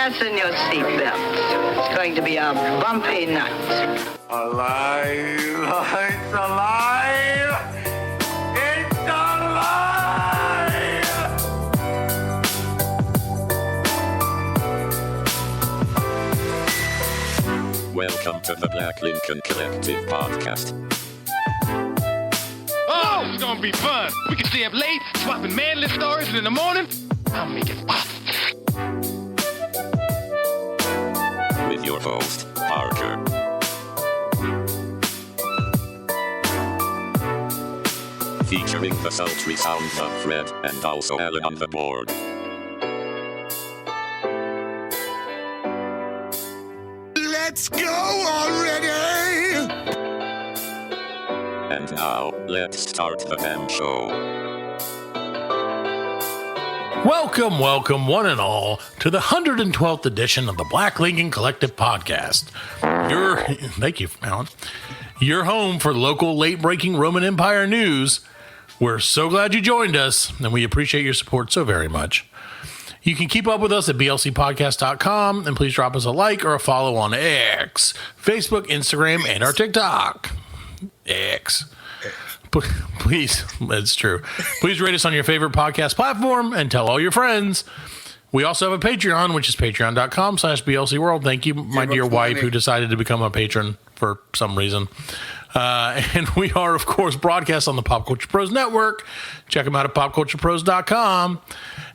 Fasten your seatbelts. It's going to be a bumpy night. Alive! It's alive! It's alive! Welcome to the Black Lincoln Collective podcast. Oh, this is gonna be fun. We can stay up late, swapping manly stories, and in the morning, I'll make it pop. With your host, Parker. Featuring the sultry sounds of Fred and also Alan on the board. Let's go already! And now, let's start the damn show. Welcome, one and all, to the 112th edition of the Black Lincoln Collective podcast. Thank you, Alan. Your home for local late-breaking Roman Empire news. We're so glad you joined us, and we appreciate your support so very much. You can keep up with us at blcpodcast.com, and please drop us a like or a follow on X, Facebook, Instagram, and our TikTok. X. Please, it's true. Please rate us on your favorite podcast platform and tell all your friends. We also have a Patreon, which is patreon.com/blcworld. Thank you, my dear wife, who decided to become a patron for some reason. And we are, of course, broadcast on the Pop Culture Pros Network. Check them out at popculturepros.com.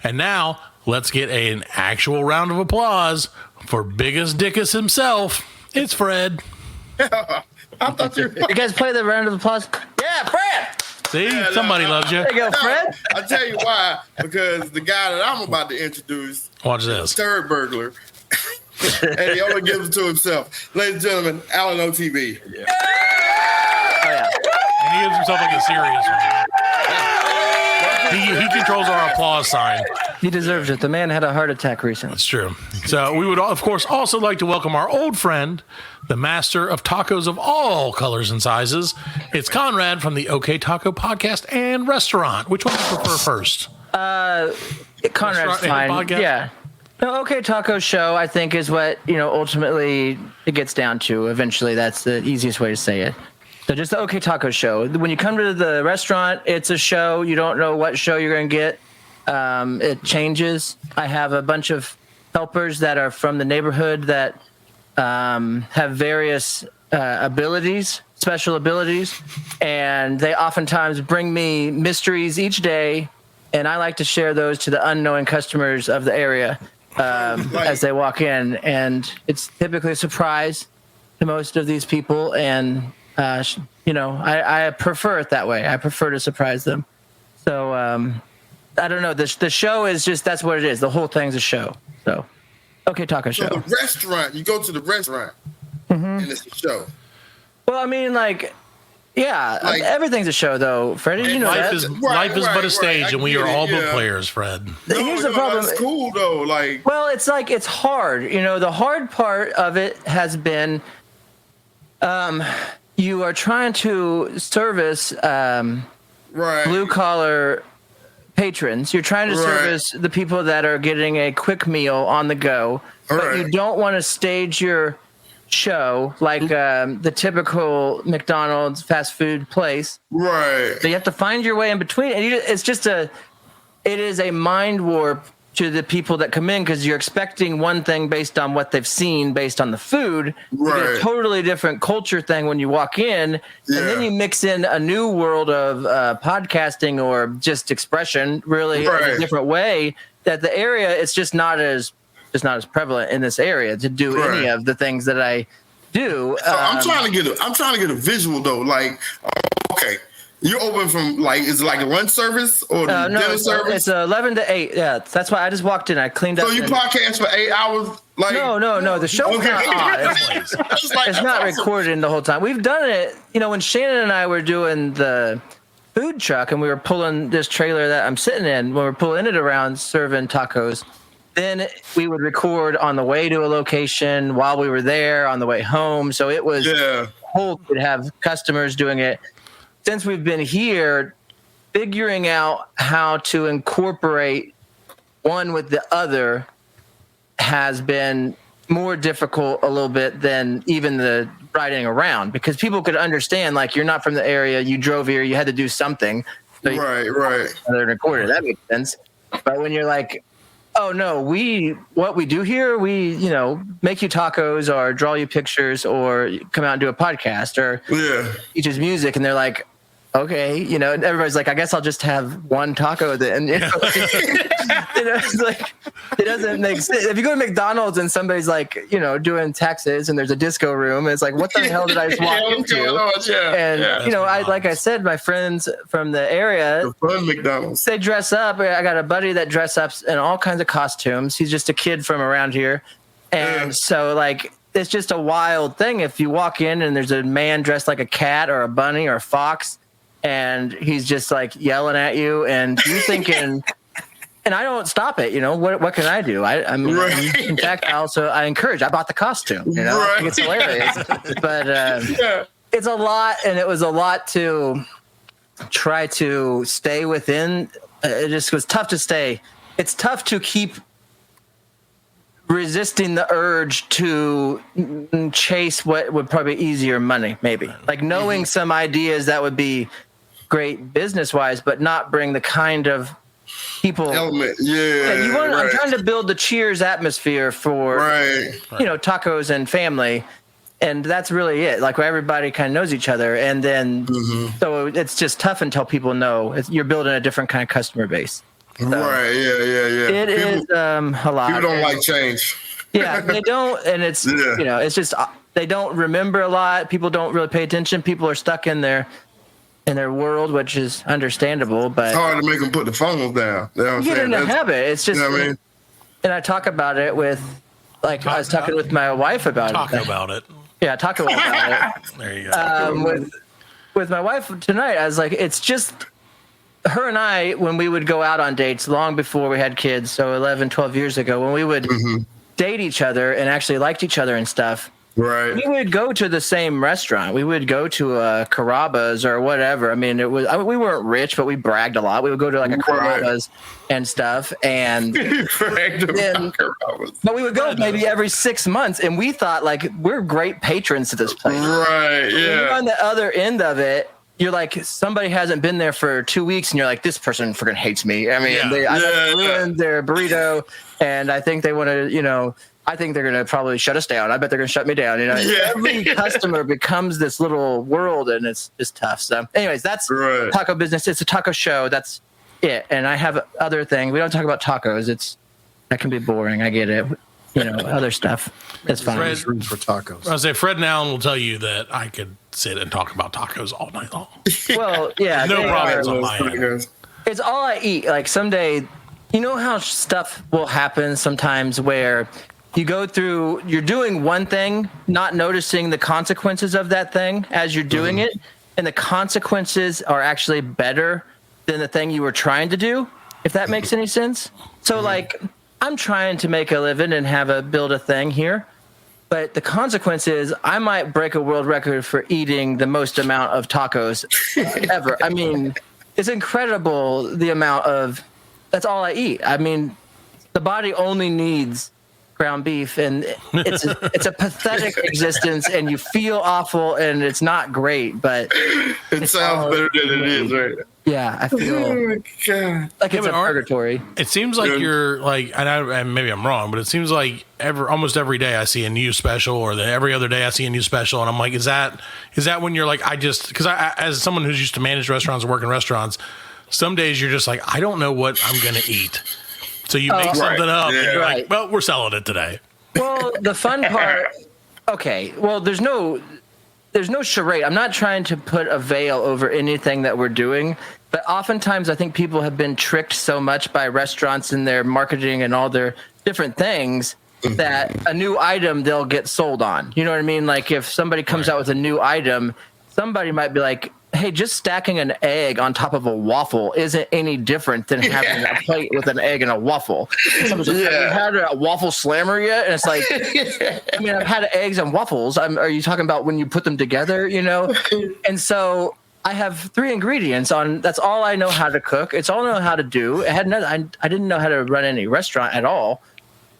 And now, let's get an actual round of applause for Biggest Dickus himself. It's Fred. I thought you guys play the round of applause? Yeah, Fred! See? Somebody loves you. There you go, Fred. I'll tell you why. Because the guy that I'm about to introduce Watch this. third burglar. And he only gives it to himself. Ladies and gentlemen, Alan OTB. Yeah. Oh, yeah. And he gives himself like a serious one. He controls our applause sign. He deserves it. The man had a heart attack recently. That's true. So we would, of course, also like to welcome our old friend, the master of tacos of all colors and sizes. It's Conrad from the OK Taco podcast and restaurant. Which one do you prefer first? Conrad's fine. Yeah. No, OK Taco Show, I think, is what, ultimately it gets down to. Eventually, that's the easiest way to say it. So just the OK Taco Show. When you come to the restaurant, it's a show. You don't know what show you're going to get. It changes. I have a bunch of helpers that are from the neighborhood that have various abilities, special abilities, and they oftentimes bring me mysteries each day, and I like to share those to the unknowing customers of the area as they walk in, and it's typically a surprise to most of these people, and I prefer it that way. I prefer to surprise them. So I don't know. The show is just, that's what it is. The whole thing's a show. So, OK Taco Show. So the restaurant, you go to the restaurant, and it's a show. Well, I mean, everything's a show, though, Freddie. Life that. is but a stage, and we are all but players, Fred. Here's the problem. That's cool, though. Well, it's hard. The hard part of it has been you are trying to service blue-collar patrons. You're trying to service the people that are getting a quick meal on the go, but you don't want to stage your show like the typical McDonald's fast food place. Right. So you have to find your way in between. And it is a mind warp to the people that come in, because you're expecting one thing based on what they've seen, based on the food. Right. You get a totally different culture thing when you walk in, and then you mix in a new world of podcasting or just expression, really in a different way. That the area, it's just not as prevalent in this area to do any of the things that I do. So I'm trying to get a visual though. Okay. You're open from is it like a lunch service or the dinner service? It's 11 to 8. Yeah, that's why I just walked in. I cleaned up. So you podcast for 8 hours? No. The show's not on. It's not recorded the whole time. We've done it. When Shannon and I were doing the food truck and we were pulling this trailer that I'm sitting in, when we were pulling it around serving tacos, then we would record on the way to a location, while we were there, on the way home. So it was whole. We'd have customers doing it. Since we've been here, figuring out how to incorporate one with the other has been more difficult a little bit than even the riding around, because people could understand, like, you're not from the area, you drove here, you had to do something. So right. Recorder, that makes sense. But when you're like, oh no, what we do here, we, make you tacos or draw you pictures or come out and do a podcast or teach us music, and they're like, okay, and everybody's like, I guess I'll just have one taco then. It's like, it doesn't make sense. If you go to McDonald's and somebody's like, doing taxes and there's a disco room, it's like, what the hell did I just walk into? Like I said, my friends from the area, fun McDonald's, they dress up. I got a buddy that dress up in all kinds of costumes. He's just a kid from around here. And so like, it's just a wild thing. If you walk in and there's a man dressed like a cat or a bunny or a fox, and he's just like yelling at you, and you're thinking, and I don't stop it. What can I do? I mean, in fact, I encourage. I bought the costume. I think it's hilarious, but it's a lot, and it was a lot to try to stay within. It just was tough to stay. It's tough to keep resisting the urge to chase what would probably be easier money, maybe like knowing some ideas that would be great business wise, but not bring the kind of people element. I'm trying to build the Cheers atmosphere for tacos and family, and that's really it. Like, where everybody kind of knows each other, and then so it's just tough until people know you're building a different kind of customer base. So it is a lot. People don't like change. They don't, and it's it's just they don't remember a lot. People don't really pay attention. People are stuck in their world, which is understandable, but it's hard to make them put the phones down. You get in a habit. It's just, and I talk about it with, like, I was talking with my wife about it. Talk about it. Yeah, talk about it. There you go. With my wife tonight, I was like, it's just her and I, when we would go out on dates long before we had kids, so 11, 12 years ago, when we would date each other and actually liked each other and stuff, we would go to the same restaurant. We would go to Carrabba's or whatever. I mean, we weren't rich, but we bragged a lot. We would go to like a Carrabba's and stuff, and but we would go maybe every 6 months, and we thought, like, we're great patrons to this place. Right. Yeah. When you're on the other end of it, you're like, somebody hasn't been there for 2 weeks, and you're like, this person freaking hates me. I mean, I ruined their burrito, and I think they want to, I think they're going to probably shut us down. I bet they're going to shut me down. Every customer becomes this little world, and it's just tough. So anyways, that's taco business. It's a taco show. That's it. And I have other things. We don't talk about tacos. That can be boring. I get it. Other stuff. It's fine. Fred, for tacos. I say Fred and Alan will tell you that I could sit and talk about tacos all night long. Well, yeah. No problems on my end. It's all I eat. Like, someday, how stuff will happen sometimes where you go through, you're doing one thing, not noticing the consequences of that thing as you're doing it, and the consequences are actually better than the thing you were trying to do, if that makes any sense. So, like, I'm trying to make a living and build a thing here, but the consequence is I might break a world record for eating the most amount of tacos ever. I mean, it's incredible the amount of, that's all I eat. I mean, the body only needs ground beef, and it's a pathetic existence, and you feel awful, and it's not great, but it sounds better than it is, right? Yeah, I feel like it's a purgatory. It seems like you're like, and maybe I'm wrong, but it seems like almost every day I see a new special, or every other day I see a new special, and I'm like, is that when you're like, because I as someone who's used to manage restaurants and work in restaurants, some days you're just like, I don't know what I'm gonna eat. So you make something up, and you're like, well, we're selling it today. Well, the fun part, okay, well, there's no charade. I'm not trying to put a veil over anything that we're doing, but oftentimes I think people have been tricked so much by restaurants and their marketing and all their different things that a new item they'll get sold on. You know what I mean? Like, if somebody comes out with a new item, somebody might be like, hey, just stacking an egg on top of a waffle isn't any different than having a plate with an egg and a waffle. Someone's like, have you had a waffle slammer yet? And it's like, I mean, I've had eggs and waffles. Are you talking about when you put them together, And so I have 3 ingredients that's all I know how to cook. It's all I know how to do. I didn't know how to run any restaurant at all.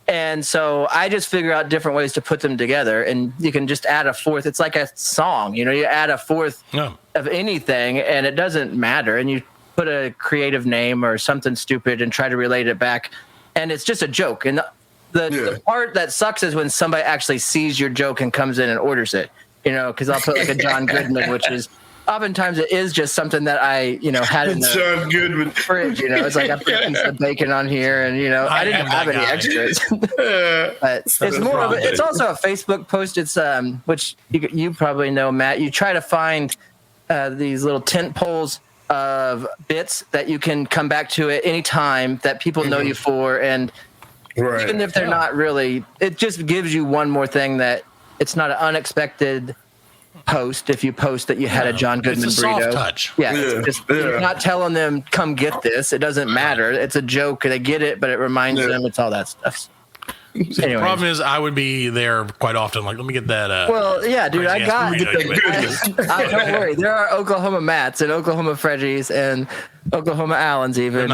And so I just figure out different ways to put them together, and you can just add a fourth. It's like a song, you add a fourth of anything, and it doesn't matter. And you put a creative name or something stupid and try to relate it back, and it's just a joke. And the part that sucks is when somebody actually sees your joke and comes in and orders it, because I'll put like a John Goodman, which is oftentimes it is just something that I, had in the John Goodman fridge. It's like I put a piece of bacon on here, and I didn't have any extras. But it's more of it's also a Facebook post. It's which you probably know, Matt. You try to find these little tent poles of bits that you can come back to at any time that people know you for, and even if they're not really, it just gives you one more thing that it's not an unexpected post if you post that you had a John Goodman it's a burrito. Soft touch. You're not telling them come get this. It doesn't matter. It's a joke. They get it, but it reminds them. It's all that stuff. The problem is I would be there quite often. Like, let me get that. Well, yeah, dude, I got. Don't worry. There are Oklahoma Matts and Oklahoma Freddies and Oklahoma Allens even.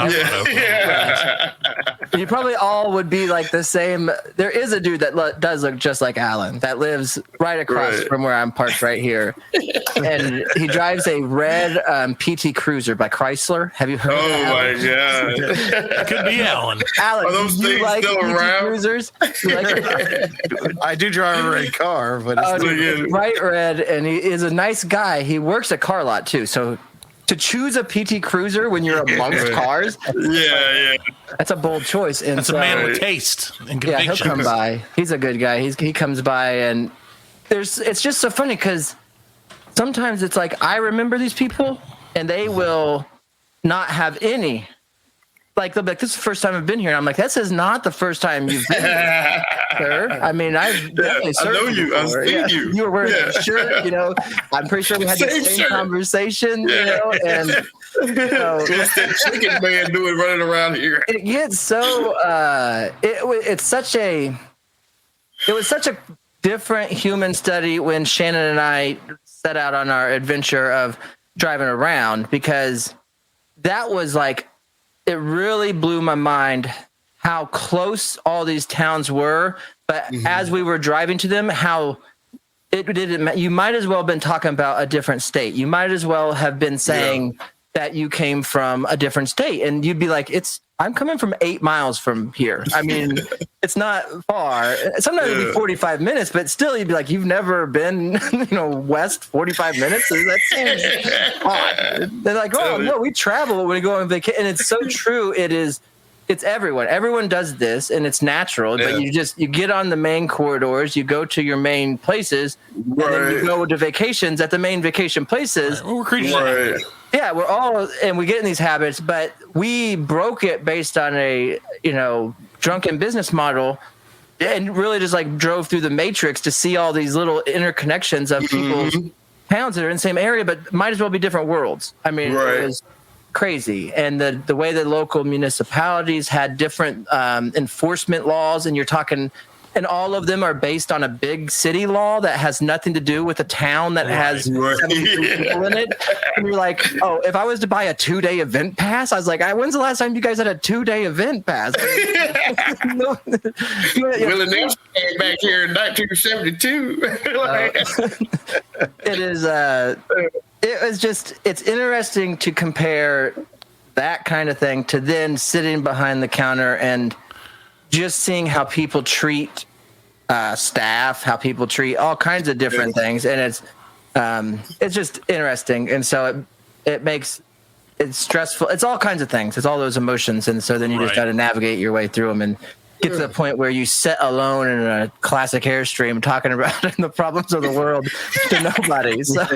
You probably all would be like the same. There is a dude that does look just like Alan that lives right across from where I'm parked right here. And he drives a red PT Cruiser by Chrysler. Have you heard of that? Oh, my God. It could be Alan. Alan, Are those do you things like still PT around? Cruisers? You like I do drive a red car, but it's dude, bright red, and he is a nice guy. He works a car lot, too, so to choose a PT Cruiser when you're amongst cars, that's a bold choice. And that's a man with taste and conviction. Yeah, he'll come by. He's a good guy. He comes by, and it's just so funny because sometimes it's like I remember these people, and they will not have any. Like they'll be like, "This is the first time I've been here," and I'm like, "This is not the first time you've been here, sir." I mean, I've definitely I know you. I've seen you. You were wearing a shirt, I'm pretty sure we had the same conversation, and what's that chicken man doing running around here? It gets so it was such a different human study when Shannon and I set out on our adventure of driving around, because that was like, it really blew my mind how close all these towns were. But as we were driving to them, how it didn't. You might as well have been talking about a different state. You might as well have been saying that you came from a different state, and you'd be like, I'm coming from 8 miles from here. I mean, it's not far. Sometimes it'd be 45 minutes, but still you'd be like, you've never been, west 45 minutes? That seems odd. They're like, oh, no, we travel when we go on vacation. And it's so true. It's everyone. Everyone does this, and it's natural. But you get on the main corridors, you go to your main places, and then you go to vacations at the main vacation places. We're creatures. Yeah, we're all, and we get in these habits, but we broke it based on a, drunken business model, and really just like drove through the matrix to see all these little interconnections of people's towns that are in the same area, but might as well be different worlds. I mean, it was crazy. And the way that local municipalities had different enforcement laws, and you're talking, and all of them are based on a big city law that has nothing to do with a town that has 72 people in it. And you're like, oh, if I was to buy a 2-day event pass, I was like, when's the last time you guys had a 2-day event pass? Willie Nelson came back here in 1972. It's interesting to compare that kind of thing to then sitting behind the counter and just seeing how people treat staff, how people treat all kinds of different things, and it's just interesting. And so it's stressful. It's all kinds of things. It's all those emotions, and so then you just got to navigate your way through them and get to the point where you sit alone in a classic Airstream talking about the problems of the world to nobody. So, I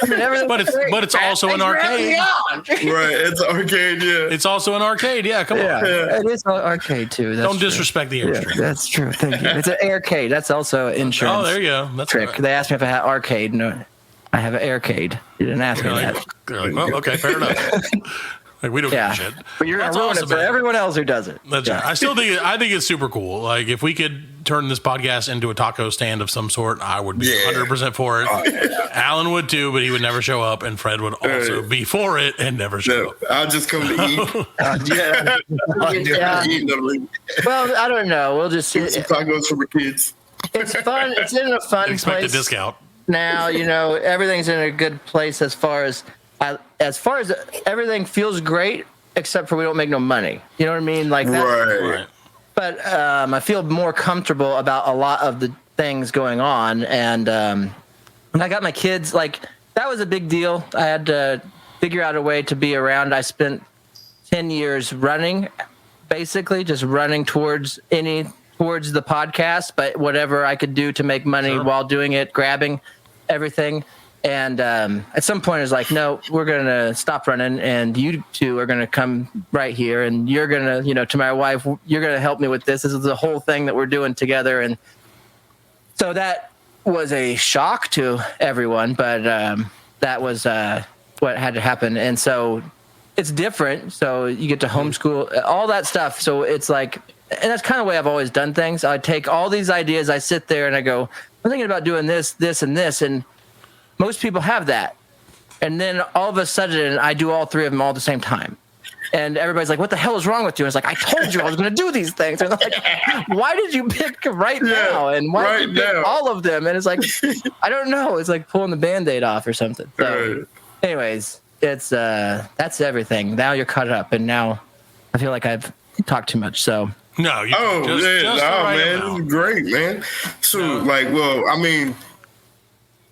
mean, but it's also an arcade. It's an arcade, It's also an arcade, come on. It is an arcade too. Don't disrespect the Airstream. That's true. Thank you. It's an aircade. That's also an insurance. Oh, there you go. That's trick. Right. They asked me if I had arcade. No, I have an aircade. You didn't ask me that. They're like, well, okay, fair enough. Like, we don't give a shit. But you're going to ruin it for everyone else who does it. That's right. I think it's super cool. Like, if we could turn this podcast into a taco stand of some sort, I would be 100% for it. Alan would too, but he would never show up, and Fred would also be for it and never show up. I'll just come to eat. Well, I don't know. We'll just get some tacos for the kids. It's fun. It's in a fun Expect place. a discount. Now, everything's in a good place as far as everything feels great, except for we don't make no money. You know what I mean? Like that. Right. But I feel more comfortable about a lot of the things going on. And when I got my kids, like, that was a big deal. I had to figure out a way to be around. I spent 10 years running, basically just running towards the podcast, but whatever I could do to make money while doing it, grabbing everything. And at some point, it's like, no, we're going to stop running, and you two are going to come right here, and you're going to, to my wife, you're going to help me with this. This is the whole thing that we're doing together. And so that was a shock to everyone, but that was what had to happen. And so it's different. So you get to homeschool, all that stuff. So it's like, and that's kind of the way I've always done things. I take all these ideas, I sit there and I go, I'm thinking about doing this, this, and this. And most people have that. And then all of a sudden, I do all three of them all at the same time. And everybody's like, what the hell is wrong with you? And it's like, I told you I was going to do these things. And I'm like, why did you pick right now? And why did you pick all of them? And it's like, I don't know. It's like pulling the Band-Aid off or something. So anyways, it's that's everything. Now you're caught up. And now I feel like I've talked too much. So. No, you man, this is great, man. So, I mean,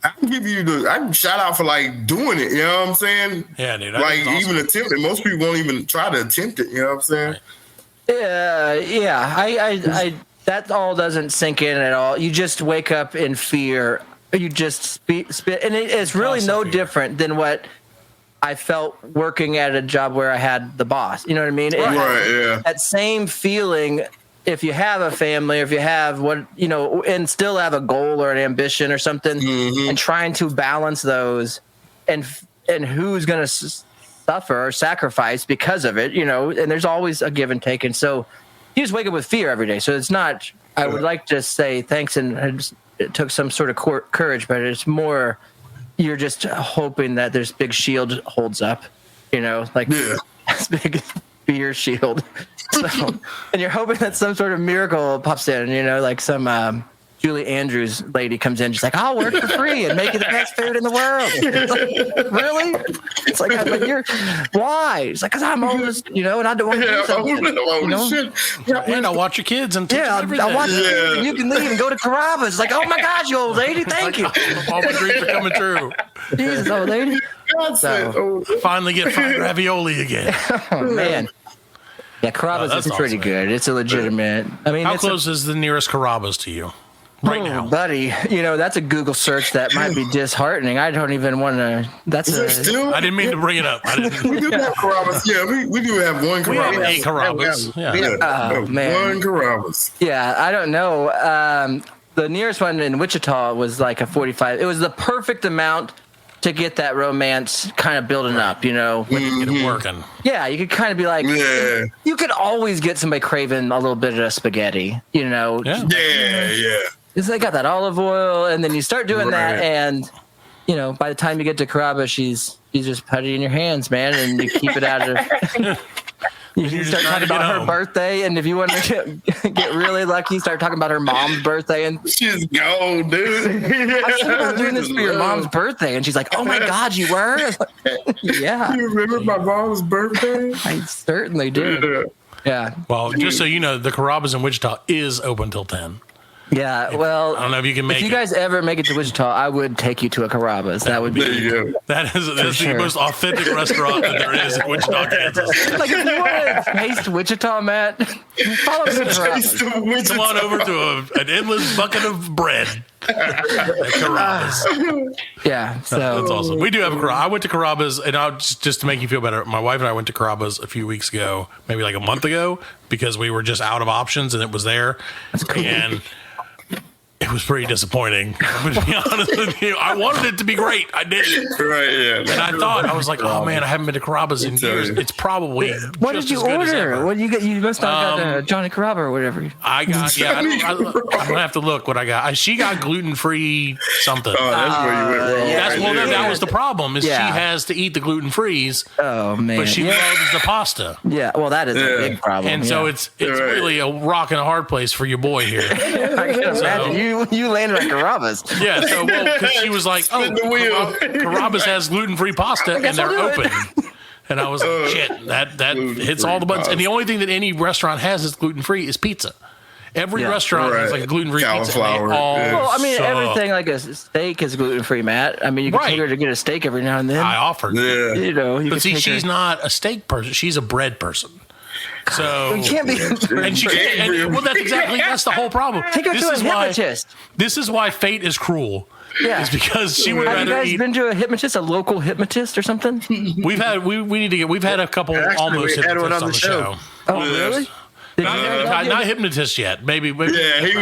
I can shout out for doing it. You know what I'm saying? Yeah, dude. Even attempt it. Most people won't even try to attempt it. You know what I'm saying? Yeah. I that all doesn't sink in at all. You just wake up in fear. You just spit, and it's really no different than what I felt working at a job where I had the boss. You know what I mean? That same feeling, if you have a family, or if you have and still have a goal or an ambition or something, and trying to balance those, and who's going to suffer or sacrifice because of it, and there's always a give and take. And so you just wake up with fear every day. So it's not, I would like to say thanks, and it took some sort of courage, but it's more, you're just hoping that this big shield holds up, this big fear shield. So, and you're hoping that some sort of miracle pops in, like some Julie Andrews lady comes in, she's like, I'll work for free and make you the best food in the world. Like, really? It's like, why? It's like, because I'm homeless, and I don't want to do something. And I'll watch your kids and I'll watch your kids, and you can leave and go to Carrabba's. It's like, oh my God, you old lady, thank you. All my dreams are coming true. Jesus, old lady. So, finally get fried ravioli again. Oh, man. Yeah, Carrabba's is pretty good. It's a legitimate. I mean, how close is the nearest Carrabba's to you right now, buddy? That's a Google search that might be disheartening. I don't even want to. I didn't mean to bring it up. We do have Carrabba's. Yeah, we do have one Carrabba's. We have a Carrabba's. Oh man, one Carrabba's. Yeah, I don't know. The nearest one in Wichita was like a 45. It was the perfect amount to get that romance kind of building up, When you get it working. Yeah, you could kind of be like, you could always get somebody craving a little bit of spaghetti, Yeah. Because they got that olive oil, and then you start doing that, and, by the time you get to Carrabba's, she's just putty in your hands, man, and you keep it out of... You start talking about her birthday, and if you want to get really lucky, start talking about her mom's birthday. And she's gone, dude. I was thinking about doing this for your mom's birthday, and she's like, "Oh my God, you were?" I was like, yeah. You remember my mom's birthday? I certainly do. Yeah. Well, just so you know, the Carrabba's in Wichita is open till 10. Yeah, well, I don't know if you can make it. If you guys ever make it to Wichita, I would take you to a Carrabba's. That would be. That's the most authentic restaurant that there is in Wichita, Kansas. Like, if you want to taste Wichita, Matt, follow me to Carrabba's. Come on over to an endless bucket of bread at Carrabba's. Yeah, so that's awesome. We do have a Carrabba's. I went to Carrabba's, and just to make you feel better, my wife and I went to Carrabba's a few weeks ago, maybe like a month ago, because we were just out of options, and it was there. That's cool. And It was pretty disappointing. I'm gonna be honest with you. I wanted it to be great. I did. Right, yeah. And I was like, oh man, I haven't been to Carrabba's in years. It's probably What did you order? What did you get? You must not got Johnny Carrabba or whatever. I got. Yeah, I'm gonna have to look what I got. She got gluten-free something. Oh, that's where you went wrong. That was the problem. Is she has to eat the gluten-frees. Oh man, but she loves the pasta. Yeah, well, that is a big problem. And so it's really a rock and a hard place for your boy here. I can imagine you landed on Carrabba's. Yeah, so because she was like, "Oh, Carrabba's has gluten-free pasta and they're open," and I was like, "Shit, that hits all the buttons." And the only thing that any restaurant has that's gluten-free is pizza. Every restaurant has like a gluten-free pizza. Well, I mean, everything like a steak is gluten-free, Matt. I mean, you can take her to get a steak every now and then. I offered. Yeah. You know, but see, she's not a steak person. She's a bread person. So you can't be, and she can't. And, well, that's the whole problem. Take her to a hypnotist. This is why fate is cruel. Yeah, it's because she would rather eat. Have you guys been to a hypnotist, a local hypnotist or something? We've had we've had a couple almost hypnotists on the show. Oh, really? Not hypnotist yet. Maybe yeah, he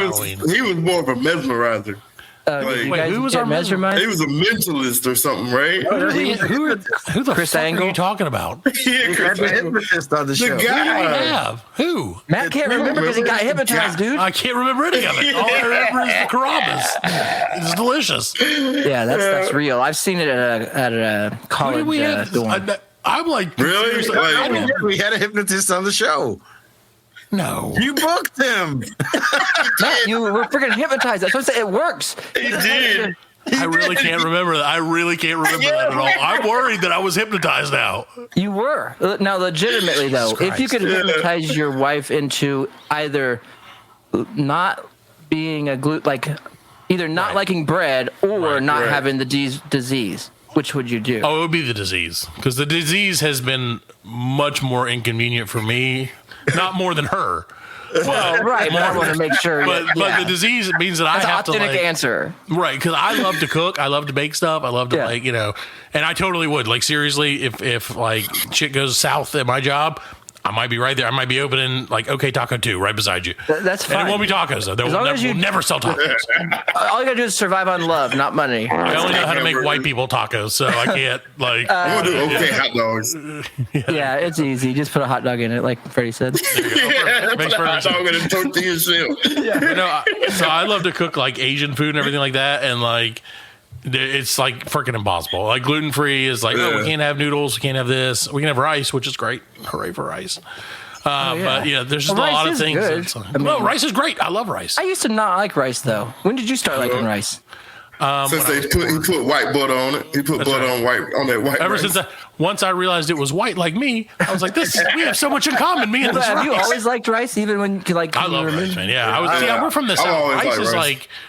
was more of a mesmerizer. Wait, who was our mesmerizer? He was a mentalist or something, right? Who the Chris fuck Angle? are you talking about? Yeah, Chris Angle. Hypnotist on the show. The guy. Who do we have? Who? Matt can't remember because he got hypnotized, dude. I can't remember any of it. All I remember is the Carrabba's. It's delicious. Yeah, that's real. I've seen it at a college dorm. I'm like, really? We had a hypnotist on the show. No. You booked him. Matt, you were freaking hypnotized. That's what I'm saying. It works. He did. I really can't remember that. I really can't remember that at all. I'm worried that I was hypnotized now. You were. Now, legitimately, though, if you could hypnotize your wife into either not being either not liking bread or not having the disease, which would you do? Oh, it would be the disease. Because the disease has been much more inconvenient for me. Not more than her. Well, right. But I want to make sure. But the disease means that I have to authentic answer. Right, because I love to cook. I love to bake stuff. I love to and I totally would. Like seriously, if like shit goes south at my job, I might be right there. I might be opening like OK Taco 2 right beside you. That's fine. And it won't be tacos though. We'll never sell tacos. All you gotta do is survive on love, not money. I only know how to make white people tacos, so I can't like. I'm gonna do OK hot dogs. Yeah, it's easy. Just put a hot dog in it, like Freddie said. Yeah, put a hot dog in a tortilla shell. Yeah. So I love to cook like Asian food and everything like that, and like. It's like freaking impossible. Like gluten free is like, we can't have noodles, we can't have this, we can have rice, which is great. Hooray for rice! But there's just a lot of things. Rice is great. I love rice. I used to not like rice though. When did you start liking rice? Since he put white butter on it, he put butter on that white. Ever rice. since once I realized it was white like me, I was like, we have so much in common. Me and this. Have you always liked rice, even when you like? I love rice, man. Yeah, we're from the South.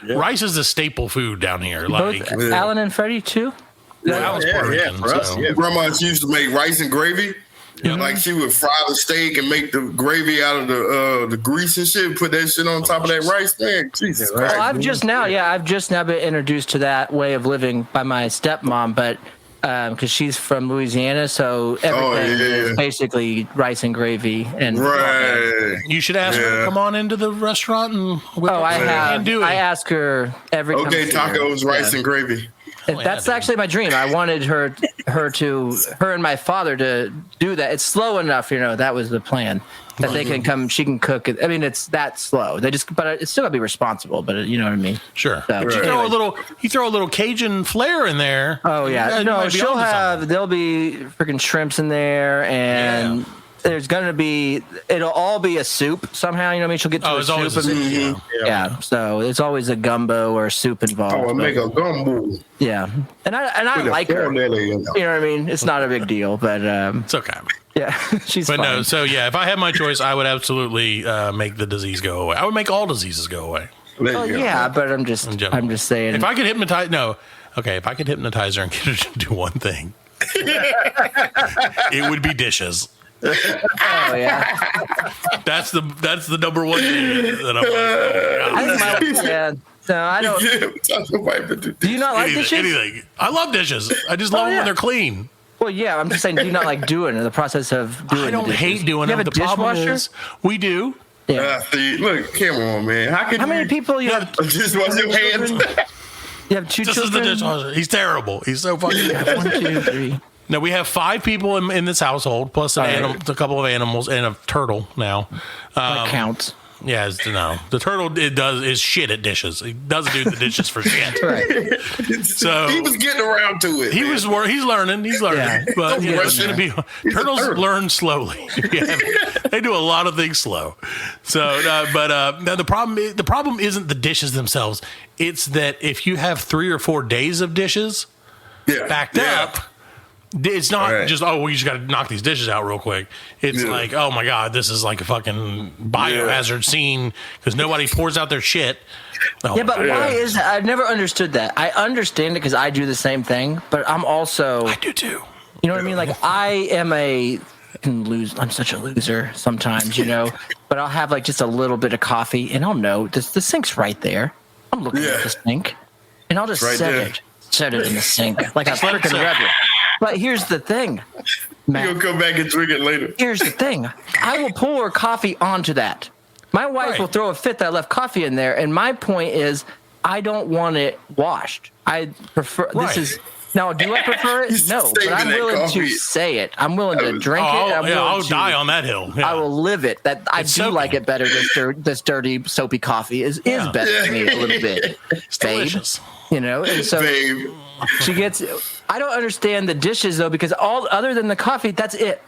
Rice is a staple food down here. Like Alan and Freddie too. Alan's Puerto Rican. Grandma used to make rice and gravy. Yeah. Like she would fry the steak and make the gravy out of the grease and shit. Put that shit on top of that rice, man. Jesus Christ. Well, I've just now been introduced to that way of living by my stepmom, but because she's from Louisiana, so everything is basically rice and gravy. And you should ask her to come on into the restaurant and I have. I ask her every time. Okay, tacos, rice and gravy. That's actually my dream. I wanted her and my father to do that. It's slow enough, that was the plan. That they can come, she can cook it. I mean, it's that slow. But it's still gotta be responsible. But you know what I mean. Sure. So, you throw a little Cajun flair in there. Oh yeah. No, there'll be freaking shrimps in there, and there's gonna be. It'll all be a soup somehow. You know what I mean? She'll get to a soup. So it's always a gumbo or a soup involved. Oh, make a gumbo. Yeah, and I like her. You know what I mean? It's not a big deal, but it's okay. Yeah, she's fine. No, so if I had my choice, I would absolutely make the disease go away. I would make all disees go away. Well, yeah, but I'm just saying. If I could hypnotize her and get her to do one thing, it would be dishes. Oh yeah, that's the number one thing that I'm like. No, I don't. Do you not like dishes? Anything. I love dishes. I just love them when they're clean. Well, yeah, I'm just saying, do you not like doing it? The process of doing it? I don't hate doing it. You have a dishwasher? We do. Yeah. See, look, come on, man. How many people you have? Just wash your hands. You have 2 This is children? the dishwasher. He's terrible. He's so fucking. 1, 2, 3. No, we have 5 people in this household, plus a couple of animals and a turtle now. That counts. Yeah, the turtle is shit at dishes. He doesn't do the dishes for shit. Right. So he was getting around to it. He's learning. Yeah. But Don't rush it's going to him. be turtles learn slowly. They do a lot of things slow. So, now the problem isn't the dishes themselves. It's that if you have 3 or 4 days of dishes backed up. It's not just, you just got to knock these dishes out real quick. It's like, oh my God, this is like a fucking biohazard scene because nobody pours out their shit. Oh, yeah, but why is that? I've never understood that. I understand it because I do the same thing, but I'm also. I do too. You know what I mean? Like, I'm such a loser sometimes, but I'll have like just a little bit of coffee and I'll know the sink's right there. I'm looking at the sink and I'll just set it in the sink like a freaking rebel. But here's the thing, Matt. You'll come back and drink it later. Here's the thing. I will pour coffee onto that. My wife will throw a fit that I left coffee in there, and my point is I don't want it washed. I prefer this is now. Do I prefer it? No, but I'm willing to say it. I'm willing to drink it. I'll die on that hill. Yeah. I will live it. That I do soaking. Like it better. This dirty, soapy coffee is better to me a little bit. It's delicious. And so she gets. I don't understand the dishes though, because other than the coffee, that's it.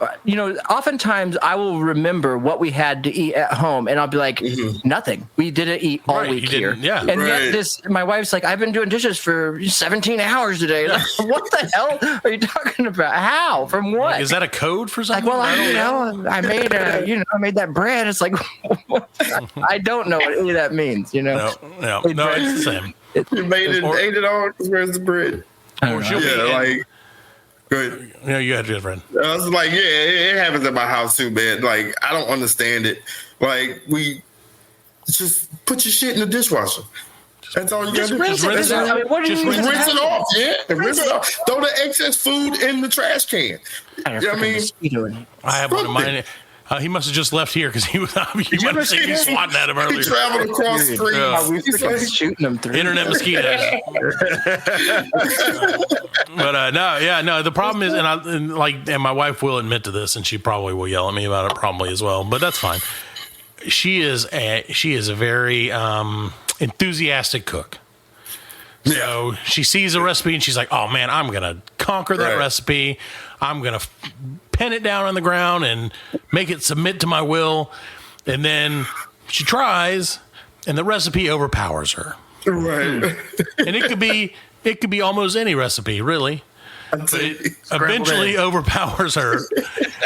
Oftentimes I will remember what we had to eat at home, and I'll be like, nothing. We didn't eat all week here. Yeah, and yet my wife's like, I've been doing dishes for 17 hours today. Like, what the hell are you talking about? How? From what? Like, is that a code for something? Like, I made I made that bread. It's like, I don't know what any of that means. No, it's the same. You made it, ate it all. Where's the bread? Go ahead. Yeah, you had a good friend. I was like, it happens at my house too, man. Like, I don't understand it. Like, we just put your shit in the dishwasher. That's all you got to do. Just rinse it off. Rinse it off. Yeah, rinse it off. Throw the excess food in the trash can. I have one of mine. He must have just left here because he was. You might have seen me swatting at him earlier. He traveled across the street. He's like shooting them through. Internet mosquitoes. But no. The problem is, and my wife will admit to this, and she probably will yell at me about it probably as well. But that's fine. She is a very enthusiastic cook. So she sees a recipe and she's like, "Oh man, I'm gonna conquer that recipe. I'm gonna pen it down on the ground and make it submit to my will." And then she tries, and the recipe overpowers her. Right. And it could be almost any recipe, really. But it eventually overpowers her,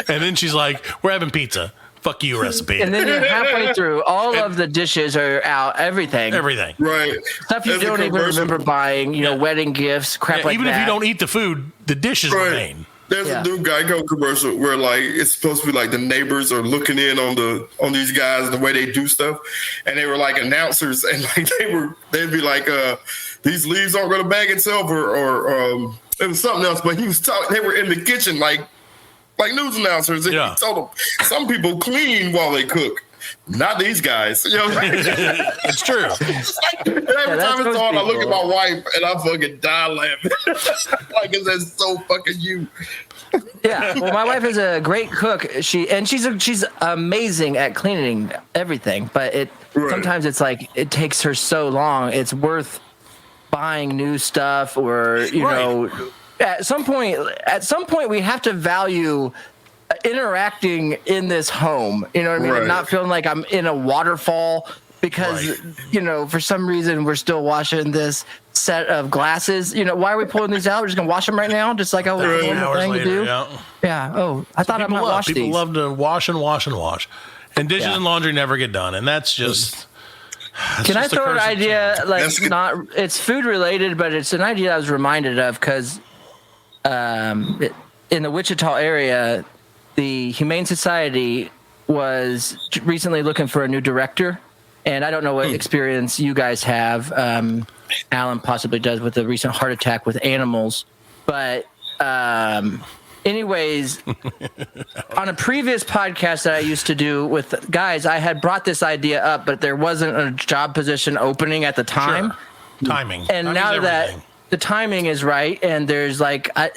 and then she's like, "We're having pizza. Fuck you, recipe." And then you're halfway through, all of the dishes are out, everything. Right. Stuff you don't even remember buying, wedding gifts, crap like even that. if you don't eat the food, the dishes remain. There's a new Geico commercial where like it's supposed to be like the neighbors are looking in on these guys, the way they do stuff, and they were like announcers, and like they'd be like, "These leaves aren't going to bag itself," or it was something else. But he was talking. They were in the kitchen like news announcers. And he told them some people clean while they cook. Not these guys. It's true. Every time it's on, I look at my wife and I fucking die laughing. Like, is that so fucking you? Yeah. Well, my wife is a great cook. She's amazing at cleaning everything. But sometimes it's like it takes her so long. It's worth buying new stuff, or you know, at some point, we have to value interacting in this home, you know what I mean? And not feeling like I'm in a waterfall because, for some reason we're still washing this set of glasses. Why are we pulling these out? We're just going to wash them right now, just like I was doing the thing to do. Yeah. Oh, I thought I might wash these. People love to wash and wash and wash. And dishes and laundry never get done. And that's just... Can I throw an idea? It's food related, but it's an idea I was reminded of because in the Wichita area, the Humane Society was recently looking for a new director, and I don't know what experience you guys have. Alan possibly does with the recent heart attack with animals, but Anyways, on a previous podcast that I used to do with guys, I had brought this idea up, but there wasn't a job position opening at the time. Sure. Timing. And now that the timing is right, and there's like, at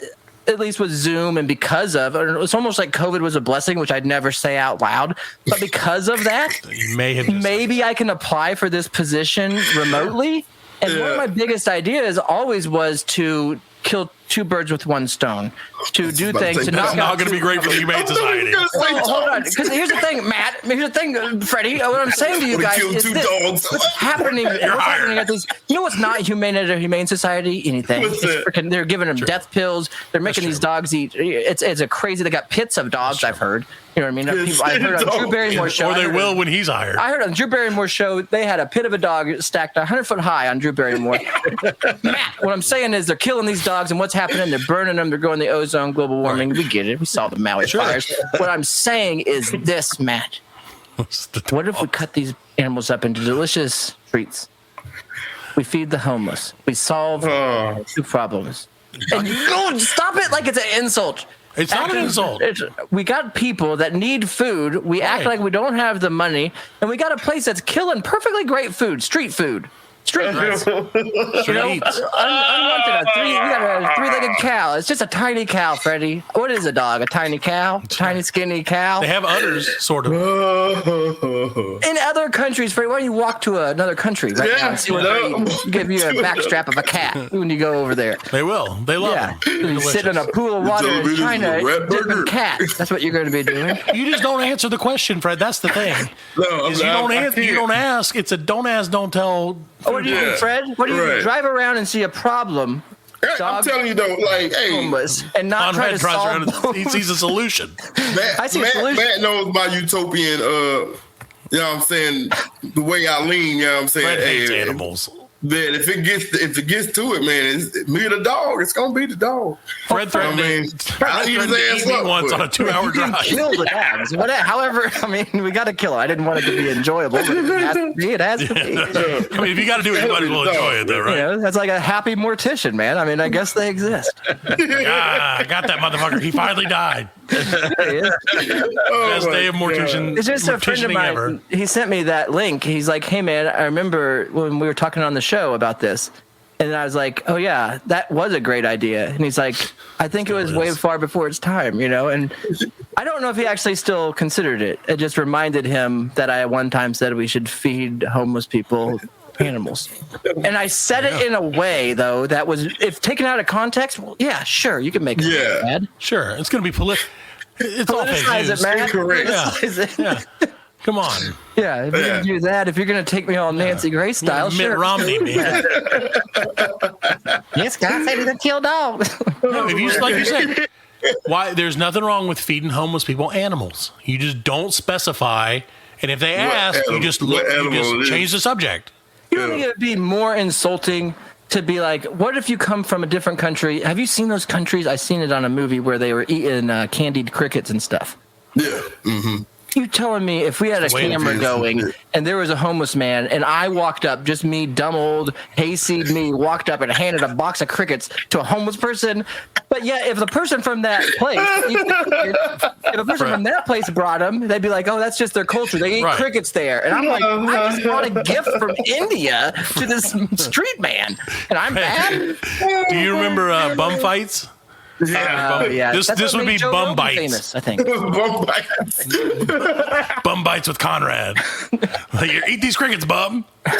least with Zoom, and because of, it's almost like COVID was a blessing, which I'd never say out loud, but because of that, you may have maybe I can apply for this position remotely. And one of my biggest ideas always was to kill two birds with one stone, to do things to That's not going to be great for the Humane Society. Well, hold on, because here's the thing, Matt. Here's the thing, Freddie. What I'm saying to you guys is this: what's happening? At these? You know what's not humane at a Humane Society? Anything? They're giving them death pills. They're making these dogs eat. It's a crazy. They got pits of dogs. I've heard. You know what I mean? I heard on Drew Barrymore's show. Or they will when he's hired. I heard on Drew Barrymore's show they had a pit of a dog stacked 100 foot high on Drew Barrymore. Matt, what I'm saying is they're killing these dogs, and what's happening? They're burning them. They're growing the ozone, global warming. We get it. We saw the Maui fires. What I'm saying is this, Matt. What if we cut these animals up into delicious treats? We feed the homeless. We solve two problems. And you don't stop it like it's an insult. It's not an insult. We got people that need food. We act like we don't have the money, and we got a place that's killing perfectly great food, street food. Street food. You know, unwanted. We got a three-legged cow. It's just a tiny cow, Freddie. What is a dog? A tiny cow? Tiny, skinny cow? They have udders, sort of. In other countries, Freddie, why don't you walk to another country right now and see what they give you a backstrap of a cat when you go over there? They will. They love them. You sit in a pool of water in China, dipping cats. That's what you're going to be doing. You just don't answer the question, Fred. That's the thing. You don't ask. It's a don't ask, don't tell. What do you do, Fred? What do you do? Drive around and see a problem. I'm telling you though, like, hey, homeless, and not try to solve. He sees a solution. I see a solution. Matt knows my utopian. You know what I'm saying? The way I lean. You know what I'm saying? Fred hates animals. That if it gets to it, man, it's me or the dog. It's gonna be the dog. Fred threatened to eat me once on a 2-hour drive. Kill the dogs. However, I mean, we got to kill it. I didn't want it to be enjoyable, but it has to be. It has to be. I mean, if you got to do it, you might as well enjoy it, though, right? You know, that's like a happy mortician, man. I mean, I guess they exist. I got that motherfucker. He finally died. Best day of mortician. It's just a friend of mine. Ever. He sent me that link. He's like, "Hey, man, I remember when we were talking on the show about this." And I was like, "Oh yeah, that was a great idea." And he's like, "I think it was way far before its time, you know." And I don't know if he actually still considered it. It just reminded him that I at one time said we should feed homeless people animals. And I said it in a way though that was, if taken out of context, well, yeah, sure, you can make it bad. Sure, it's going to be It's all politicize it, man. Correct. Yeah. Come on. Yeah, if you're going to do that, if you're going to take me all Nancy Grace style, Mitt Romney, man. Yes, God said he's a kill dog. No, if you, like you said, why? There's nothing wrong with feeding homeless people animals. You just don't specify, and if they ask, you just change the subject. You don't think it would be more insulting to be like, what if you come from a different country? Have you seen those countries? I seen it on a movie where they were eating candied crickets and stuff. Yeah. Mm-hmm. You telling me if we had a camera going and there was a homeless man and I walked up, just me, dumb old hayseed me, walked up and handed a box of crickets to a homeless person, but yet if the person from that place, from that place brought them, they'd be like, oh, that's just their culture. They eat crickets there. And I'm like, I just brought a gift from India to this street man, and I'm bad. Do you remember bum fights? Yeah. This would be Joe Bum Rogan Bites. Famous, I think. Bum Bites with Conrad. Like, eat these crickets, bum. I'll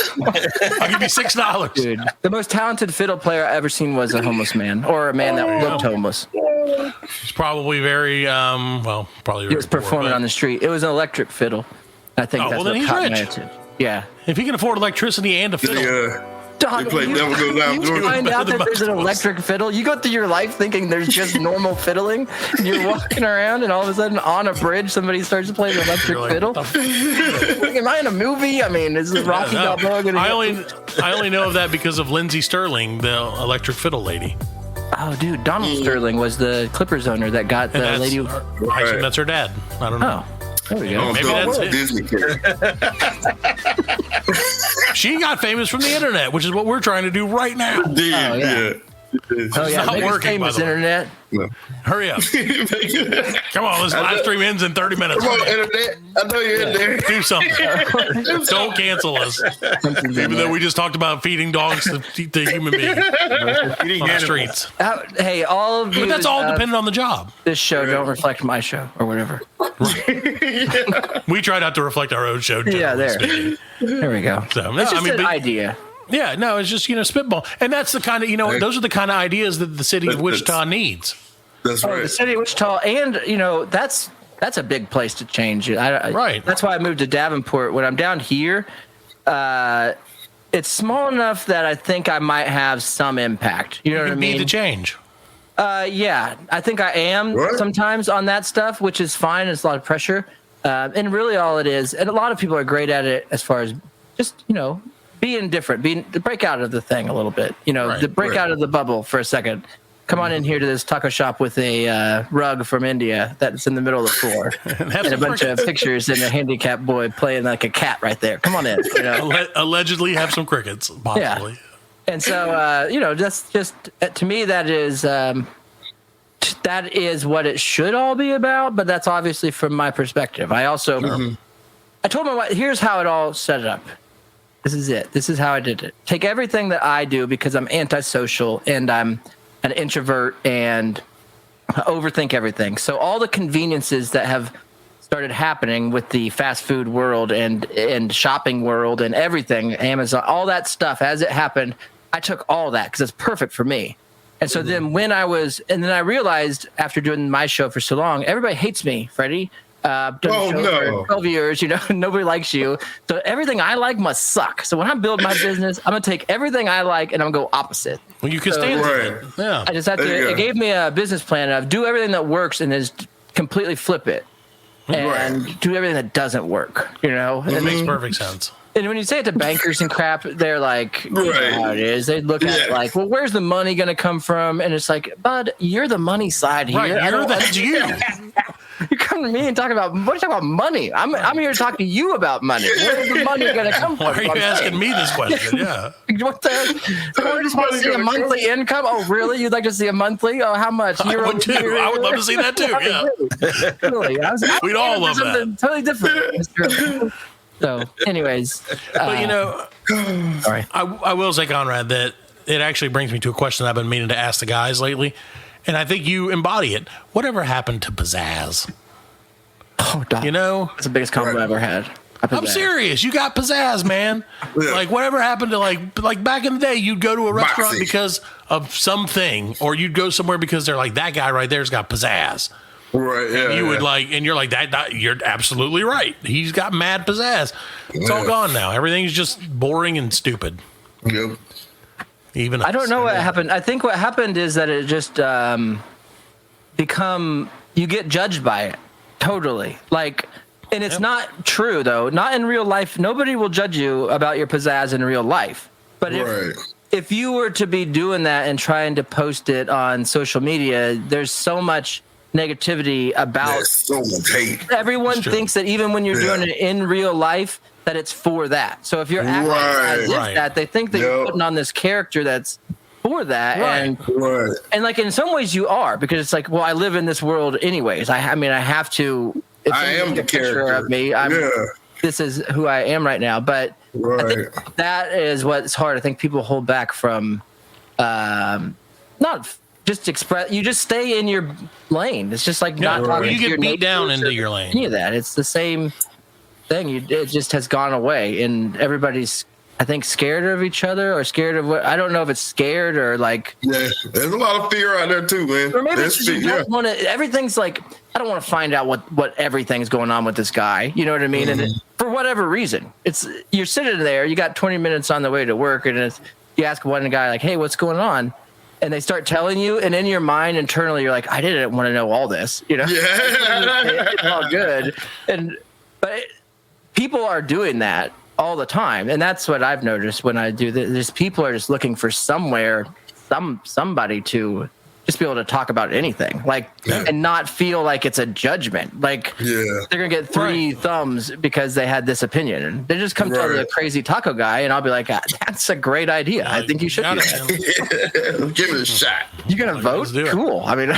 give you $6. Dude, the most talented fiddle player I ever seen was a homeless man, or a man that looked homeless. It's probably very probably. He was performing on the street. It was an electric fiddle. I think that's what caught my attention. Yeah. If he can afford electricity and a fiddle. Dog, you find out that there's an electric fiddle. You go through your life thinking there's just normal fiddling. And you're walking around, and all of a sudden, on a bridge, somebody starts to play the electric fiddle. Am I in a movie? I mean, is this Rocky Balboa going to? I only know of that because of Lindsay Sterling, the electric fiddle lady. Oh, dude, Donald Sterling was the Clippers owner that got the lady. I assume that's her dad. I don't know. There we go. Maybe that's it. Disney She got famous from the internet, which is what we're trying to do right now. Yeah. Oh yeah, not make us working, by famous, the way. internet. Hurry up. Come on, this live stream ends in 30 minutes. Come on, internet. I know you're in there. Do something. Don't cancel us. Even though we just talked about feeding dogs to human beings on the streets. Hey, all of you. But that's all dependent on the job. This show don't reflect my show or whatever. We try not to reflect our own show. Yeah, there. There we go. So, That's just an but- idea. Yeah, no, it's just, spitball. And that's the kind of, those are the kind of ideas that the city of Wichita needs. That's right. The city of Wichita, and that's a big place to change it. Right. That's why I moved to Davenport. When I'm down here, it's small enough that I think I might have some impact. You know what I mean? Need to change. Yeah, I think I am sometimes on that stuff, which is fine. It's a lot of pressure, and really all it is. And a lot of people are great at it as far as just being different, to break out of the thing a little bit. To break out of the bubble for a second. Come on in here to this taco shop with a rug from India that's in the middle of the floor, and a bunch of pictures and a handicapped boy playing like a cat right there. Come on in. Allegedly have some crickets, possibly. Yeah. And so, that's just to me that is what it should all be about. But that's obviously from my perspective. I also I told my wife, here's how it all set up. This is it. This is how I did it. Take everything that I do because I'm antisocial and I'm an introvert and I overthink everything. So all the conveniences that have started happening with the fast food world and shopping world and everything, Amazon, all that stuff, as it happened, I took all that because it's perfect for me. And so then then I realized after doing my show for so long, everybody hates me, Freddie. For 12 years, nobody likes you. So everything I like must suck. So when I build my business, I'm going to take everything I like and I'm going to go opposite. Well, you can stand it. Yeah. I just have to, it gave me a business plan of do everything that works and then completely flip it and do everything that doesn't work, It makes perfect sense. And when you say it to bankers and crap, they're like, you know how it is. They look at it like, well, where's the money going to come from? And it's like, bud, you're the money side here. Right, that's you. You come to me and talk about, what are you talking about money? I'm here to talk to you about money. Where's the money going to come from? Why are you asking me this question? Yeah. What the? I just want to see a monthly income. Oh, really? You'd like to see a monthly? Oh, how much? I would too. I would love to see that too. Yeah. Really? We'd all love that. Totally different. So, anyways. But, sorry. I will say, Conrad, that it actually brings me to a question I've been meaning to ask the guys lately. And I think you embody it. Whatever happened to pizzazz? Oh, Doc. That's the biggest compliment I've ever had. I'm serious. You got pizzazz, man. Like whatever happened to like back in the day, you'd go to a restaurant because of something, or you'd go somewhere because they're like, that guy right there's got pizzazz. Right. Yeah. And you would and you're like that. You're absolutely right. He's got mad pizzazz. It's all gone now. Everything's just boring and stupid. Yep. Even I don't know what happened. I think what happened is that it just you get judged by it totally. And it's not true though. Not in real life. Nobody will judge you about your pizzazz in real life. But if you were to be doing that and trying to post it on social media, there's so much negativity about so much hate. Everyone thinks that even when you're doing it in real life, that it's for that. So if you're acting as if that, they think that you're putting on this character that's for that. And in some ways you are, because it's like, well, I live in this world anyways. I mean, I have to. If I am the character of me. This is who I am right now. But I think that is what's hard. I think people hold back from not just express. You just stay in your lane. It's just like not talking. You get beat down into your lane. Any of that. It's the same thing. It just has gone away, and everybody's, I think, scared of each other or scared of what. I don't know if it's scared or like. Yeah, there's a lot of fear out there too, man. Or maybe you don't want to. Everything's like, I don't want to find out what everything's going on with this guy. You know what I mean? And for whatever reason, you're sitting there. You got 20 minutes on the way to work, and you ask one guy like, "Hey, what's going on?" And they start telling you, and in your mind internally, you're like, "I didn't want to know all this." You know? It's all good, but people are doing that all the time, and that's what I've noticed when I do this. People are just looking for somebody to just be able to talk about anything, like, and not feel like it's a judgment. Like, they're gonna get 3 thumbs because they had this opinion. And they just come to the crazy taco guy, and I'll be like, "That's a great idea. I think you should do that. Give it a shot. You gonna vote? Cool. I mean,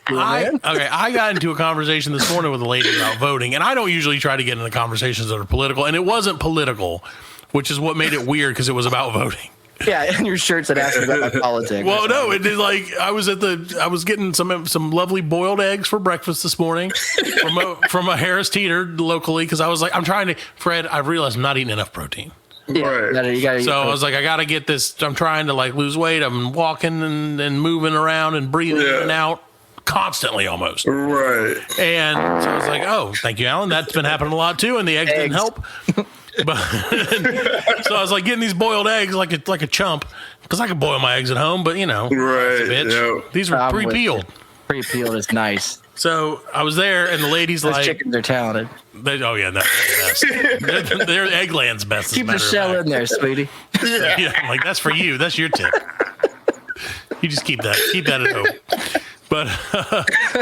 I got into a conversation this morning with a lady about voting, and I don't usually try to get into conversations that are political, and it wasn't political, which is what made it weird because it was about voting. Yeah, and your shirts that asked about my politics. Well, no, it is like I was getting some lovely boiled eggs for breakfast this morning from a Harris Teeter locally because I was like, Fred, I've realized I'm not eating enough protein. Yeah, you gotta so I was like, I got to get this. I'm trying to like lose weight. I'm walking and moving around and breathing in and out constantly almost. Right. And so I was like, oh, thank you, Alan. That's been happening a lot too, and the eggs didn't help. But so I was like getting these boiled eggs like a chump because I could boil my eggs at home, but bitch, these were pre-peeled. Pre-peeled is nice. So I was there, and the lady's Those like, chickens are talented. They're the best. They're Eggland's best. Keep the shell in there, sweetie. Yeah, I'm like, that's for you. That's your tip. You just keep that at home. But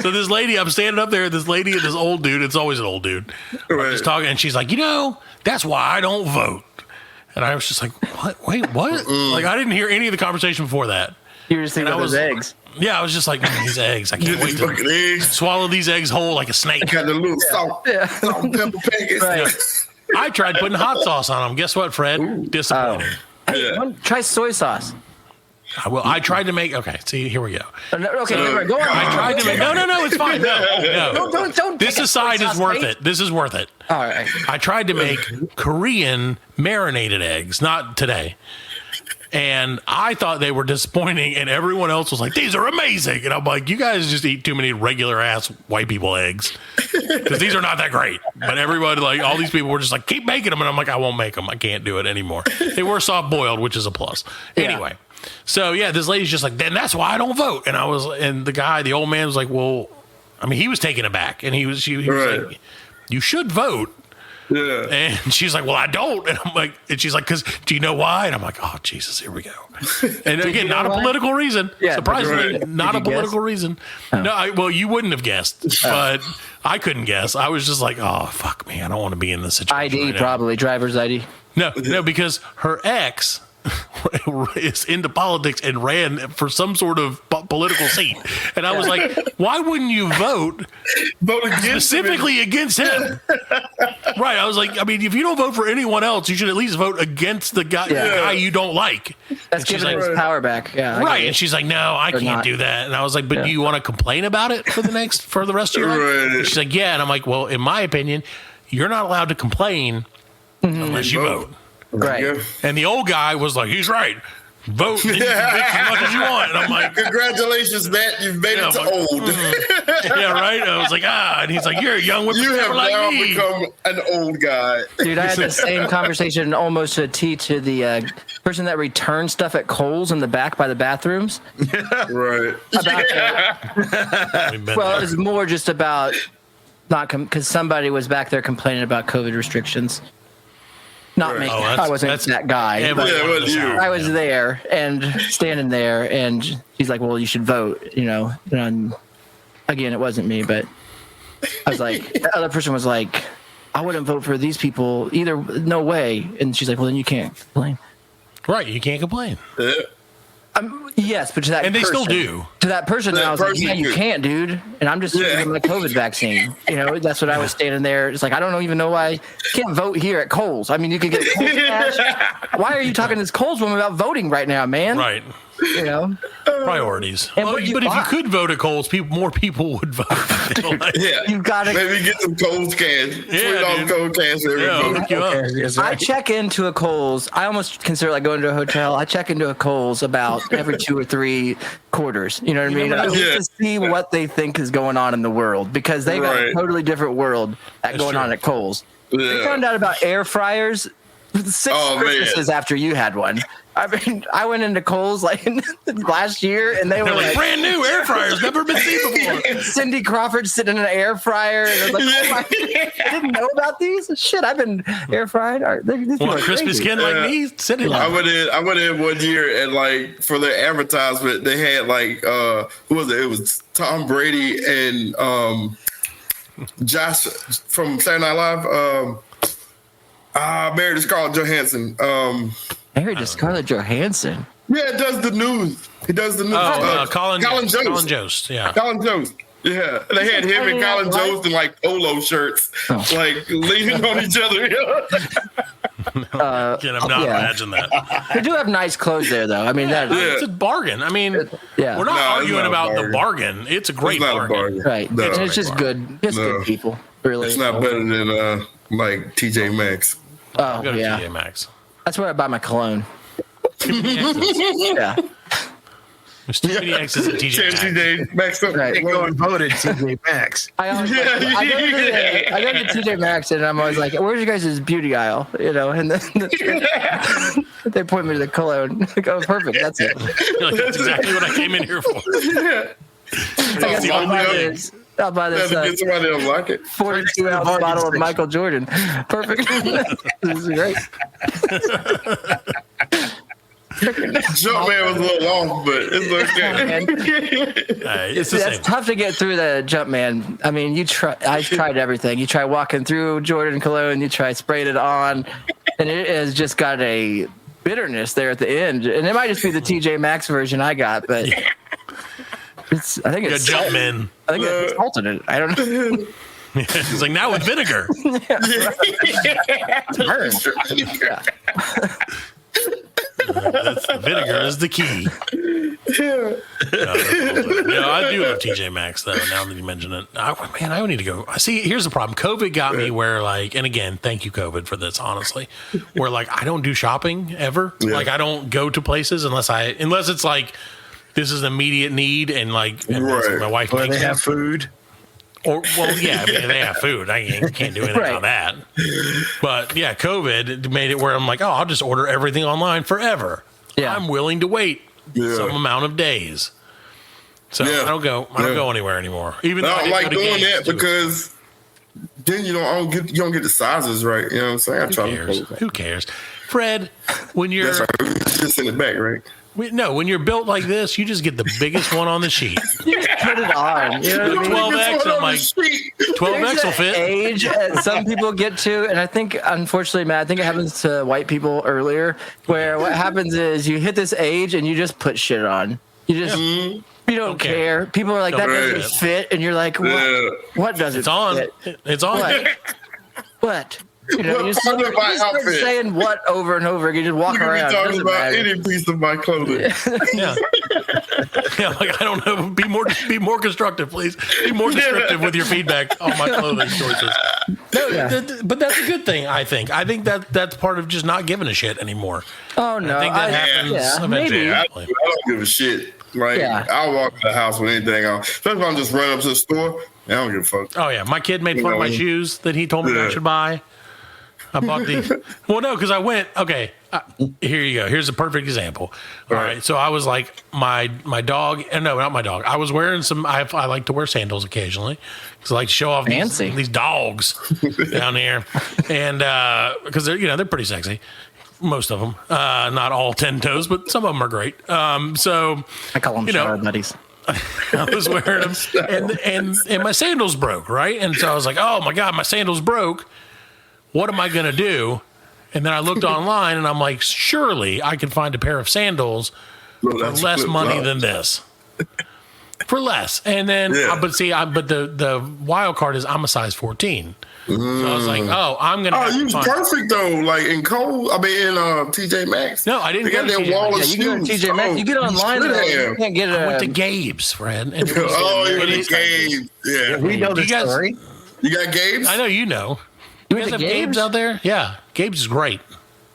so this lady, I'm standing up there, this lady and this old dude, it's always an old dude. I'm just talking, and she's like, that's why I don't vote. And I was just like, what? Wait, what? Like, I didn't hear any of the conversation before that. You were just thinking about those eggs. Yeah, I was just like, these eggs. I can't wait to swallow these eggs whole like a snake. Got the little salt and pepper packets. Right. I tried putting hot sauce on them. Guess what, Fred? Disappointed. Try soy sauce. I tried to make. Okay, see, here we go. Okay, go on. I tried to make. No, it's fine. No. Don't. This aside is worth it. This is worth it. All right. I tried to make Korean marinated eggs, not today. And I thought they were disappointing, and everyone else was like, these are amazing. And I'm like, you guys just eat too many regular ass white people eggs because these are not that great. But everybody, like, all these people were just like, keep making them. And I'm like, I won't make them. I can't do it anymore. They were soft boiled, which is a plus. Anyway. So this lady's just like, then that's why I don't vote. And the old man was like, well, I mean, he was taken aback, and he was like, you should vote. Yeah. And she's like, well, I don't. And I'm like, and she's like, because do you know why? And I'm like, oh, Jesus, here we go. And again, not a political reason. Yeah, surprisingly, not a political reason. Oh. No, you wouldn't have guessed, but I couldn't guess. I was just like, oh, fuck me. I don't want to be in this situation. ID, probably. Driver's ID. No, because her ex is into politics and ran for some sort of political seat. And I was like, why wouldn't you vote specifically against him? Right. I was like, I mean, if you don't vote for anyone else, you should at least vote against the guy you don't like. That's giving his power back. Yeah. Right. And she's like, no, I can't do that. And I was like, but do you want to complain about it for the rest of your life? And she's like, yeah. And I'm like, well, in my opinion, you're not allowed to complain unless you vote. Right. And the old guy was like, he's right. Vote as much as you want. And I'm like, congratulations, Matt. You've made it to old. Yeah, right. I was like, and he's like, you're a young You have like now me. Become an old guy. Dude, I had the same conversation almost to a T to the person that returns stuff at Kohl's in the back by the bathrooms. Right. Well, it's more just about because somebody was back there complaining about COVID restrictions. Not me. I wasn't that guy. But it was you. I was there and standing there, and he's like, "Well, you should vote." And again, it wasn't me, but I was like, the other person was like, "I wouldn't vote for these people either. No way." And she's like, "Well, then you can't complain." Right, you can't complain. Yes, but to that and they person, still do. To that person, I was like, yeah, you can't, dude. And I'm just giving my COVID vaccine. That's what I was standing there. It's like, I don't even know why you can't vote here at Kohl's. I mean, you could get Kohl's cash. Why are you talking to this Kohl's woman about voting right now, man? Right. Priorities. But if you could vote at Kohl's, more people would vote. You've got to maybe get some Kohl's cash. $20 Kohl's cash. I check into a Kohl's. I almost consider like going to a hotel. I check into a Kohl's about every 2 or 3 quarters. You know what I mean? Just to see what they think is going on in the world, because they got a totally different world going on at Kohl's. They found out about air fryers 6 Christmases after you had one. I mean, I went into Kohl's like last year, and they were like brand new air fryers, never been seen before. Cindy Crawford sitting in an air fryer, and I was like, oh my, I didn't know about these. Shit, I've been air fried. One crispy skin like me, Cindy. I went in 1 year, and like for the advertisement, they had like who was it? It was Tom Brady and Josh from Saturday Night Live. Married to Scarlett Johansson. Married to Scarlett Johansson. Yeah, it does the news. He does the news. Colin Jost. Colin Jost. Yeah. Colin Jost. Yeah. They had him and Colin Jost in like polo shirts, like leaning on each other. Can I not imagine that? They do have nice clothes there, though. I mean, it's a bargain. I mean, we're not arguing about the bargain. It's a great bargain. Right. No, it's just good. Just good people. Really. It's not better than like TJ Maxx. Oh, go to yeah. TJ Maxx. That's where I buy my cologne. Yeah. There's too many X's at TJ Maxx. Right. They go and voted TJ Maxx. I go to TJ Maxx, and I'm always like, where's your guys' beauty aisle? You know, and then they point me to the cologne. I go, perfect, that's it. That's exactly what I came in here for. I'll buy this 42-ounce bottle of Michael Jordan. Perfect. This is great. Jumpman was a little off, but it's okay. That's tough to get through the Jumpman. I mean, I tried everything. You try walking through Jordan cologne, you try spraying it on, and it has just got a bitterness there at the end. And it might just be the TJ Maxx version I got, but I think it's Jumpman. I think it's salted it. I don't know. It's like now with vinegar. Vinegar is the key. I do love TJ Maxx though. Now that you mention it, I need to go. See, here's the problem. COVID got me where like, and again, thank you COVID for this. Honestly, where like I don't do shopping ever. Yeah. Like I don't go to places unless it's like this is an immediate need and like my wife. Or they have food. Or I mean, they have food. I can't do anything about that. But yeah, COVID made it where I'm like, I'll just order everything online forever. Yeah. I'm willing to wait some amount of days. So I don't go anywhere anymore. Even though I don't like doing that because then you don't get the sizes right. You know what I'm saying? Who cares? Fred, when you're just send it back, right? When you're built like this, you just get the biggest one on the sheet. You just put it on. You know 12X, I'm like, 12X will fit. Age some people get to, and I think, unfortunately, Matt, I think it happens to white people earlier, where what happens is you hit this age and you just put shit on. You just, you don't care. People are like, that doesn't fit, and you're like, what doesn't fit? It's on. What? You know, you start saying what over and over again. You just walk around. Talking about any piece of my clothing. Like I don't know. Be more constructive, please. Be more descriptive with your feedback on my clothing choices. But that's a good thing. I think that's part of just not giving a shit anymore. Oh no, I think that happens eventually. I don't give a shit. Like I'll walk in the house with anything on. Especially if I'm just running up to the store. I don't give a fuck. Oh yeah, my kid made fun of my shoes that he told me I should buy. I bought because I went, here you go. Here's a perfect example. All right. So I was like, my dog, and no, not my dog. I was wearing I like to wear sandals occasionally because I like to show off these dogs down here. And because they're pretty sexy. Most of them. Not all 10 toes, but some of them are great. So I call them shower buddies. I was wearing them and my sandals broke, right? And so I was like, oh my God, my sandals broke. What am I going to do? And then I looked online and I'm like, surely I can find a pair of sandals for less money than this. For less. And then, but the wild card is I'm a size 14. So I was like, I'm going to. Oh, you was perfect though. Like in Cole, in TJ Maxx. No, I didn't get that wall of shoes. You go to TJ Maxx. You get online. You can't get I went to Gabe's, Fred. And you went to Gabe's. Yeah. We know the story. You got Gabe's? I know you know. You guys have Gabe's out there? Yeah. Gabe's is great.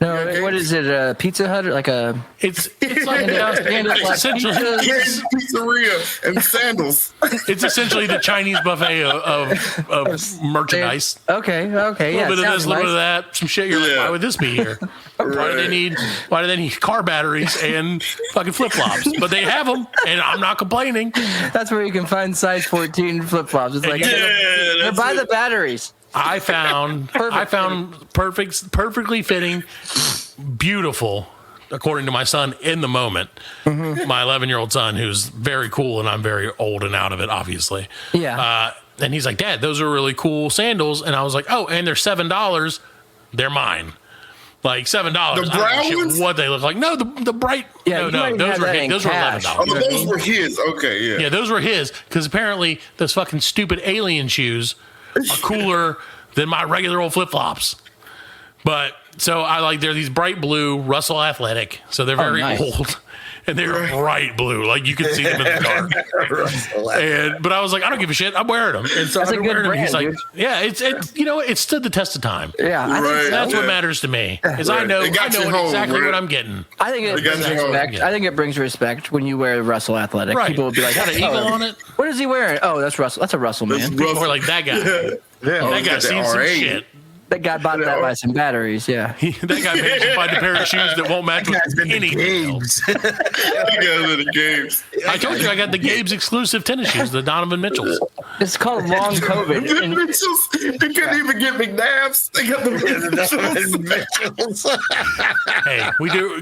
No, what is it? A Pizza Hut or like a? It's like it's essentially Pizzeria and sandals. it's essentially the Chinese buffet of merchandise. Okay, A yeah. little bit of this, a little bit of nice. that, some shit. You're like, why would this be here? Why do they need car batteries and fucking flip flops? But they have them, and I'm not complaining. That's where you can find size 14 flip flops. It's like they're by the batteries. I found perfectly fitting, beautiful, according to my son in the moment. Mm-hmm. My 11-year-old son, who's very cool, and I'm very old and out of it, obviously. Yeah. And he's like, Dad, those are really cool sandals. And I was like, oh, and they're $7. They're mine. Like $7. The brown ones? What they look like? No, the bright. Yeah, no, those were his. Those were $11. Oh, those were his. Okay, yeah. Yeah, those were his, because apparently those fucking stupid alien shoes are cooler than my regular old flip flops. But so they're these bright blue Russell Athletic, so they're very old. And they're bright blue, like you can see them in the dark. But I was like, I don't give a shit. I'm wearing them, and so I'm wearing them. He's like, yeah, it's it stood the test of time. Yeah, I think that's what matters to me. Is I know exactly what I'm getting. I think it brings respect. I think it brings respect when you wear Russell Athletic. Right. People will be like, got an eagle on it. What is he wearing? Oh, that's Russell. That's a Russell man. People are like, that guy. That guy's seen some shit. That guy bought that by some batteries, yeah. That guy managed to find a pair of shoes that won't match with anything else. The games. I told you I got the Gabe's exclusive tennis shoes, the Donovan Mitchells. It's called long COVID. The Mitchells, they couldn't even get McNabbs. They got the Mitchells. Hey,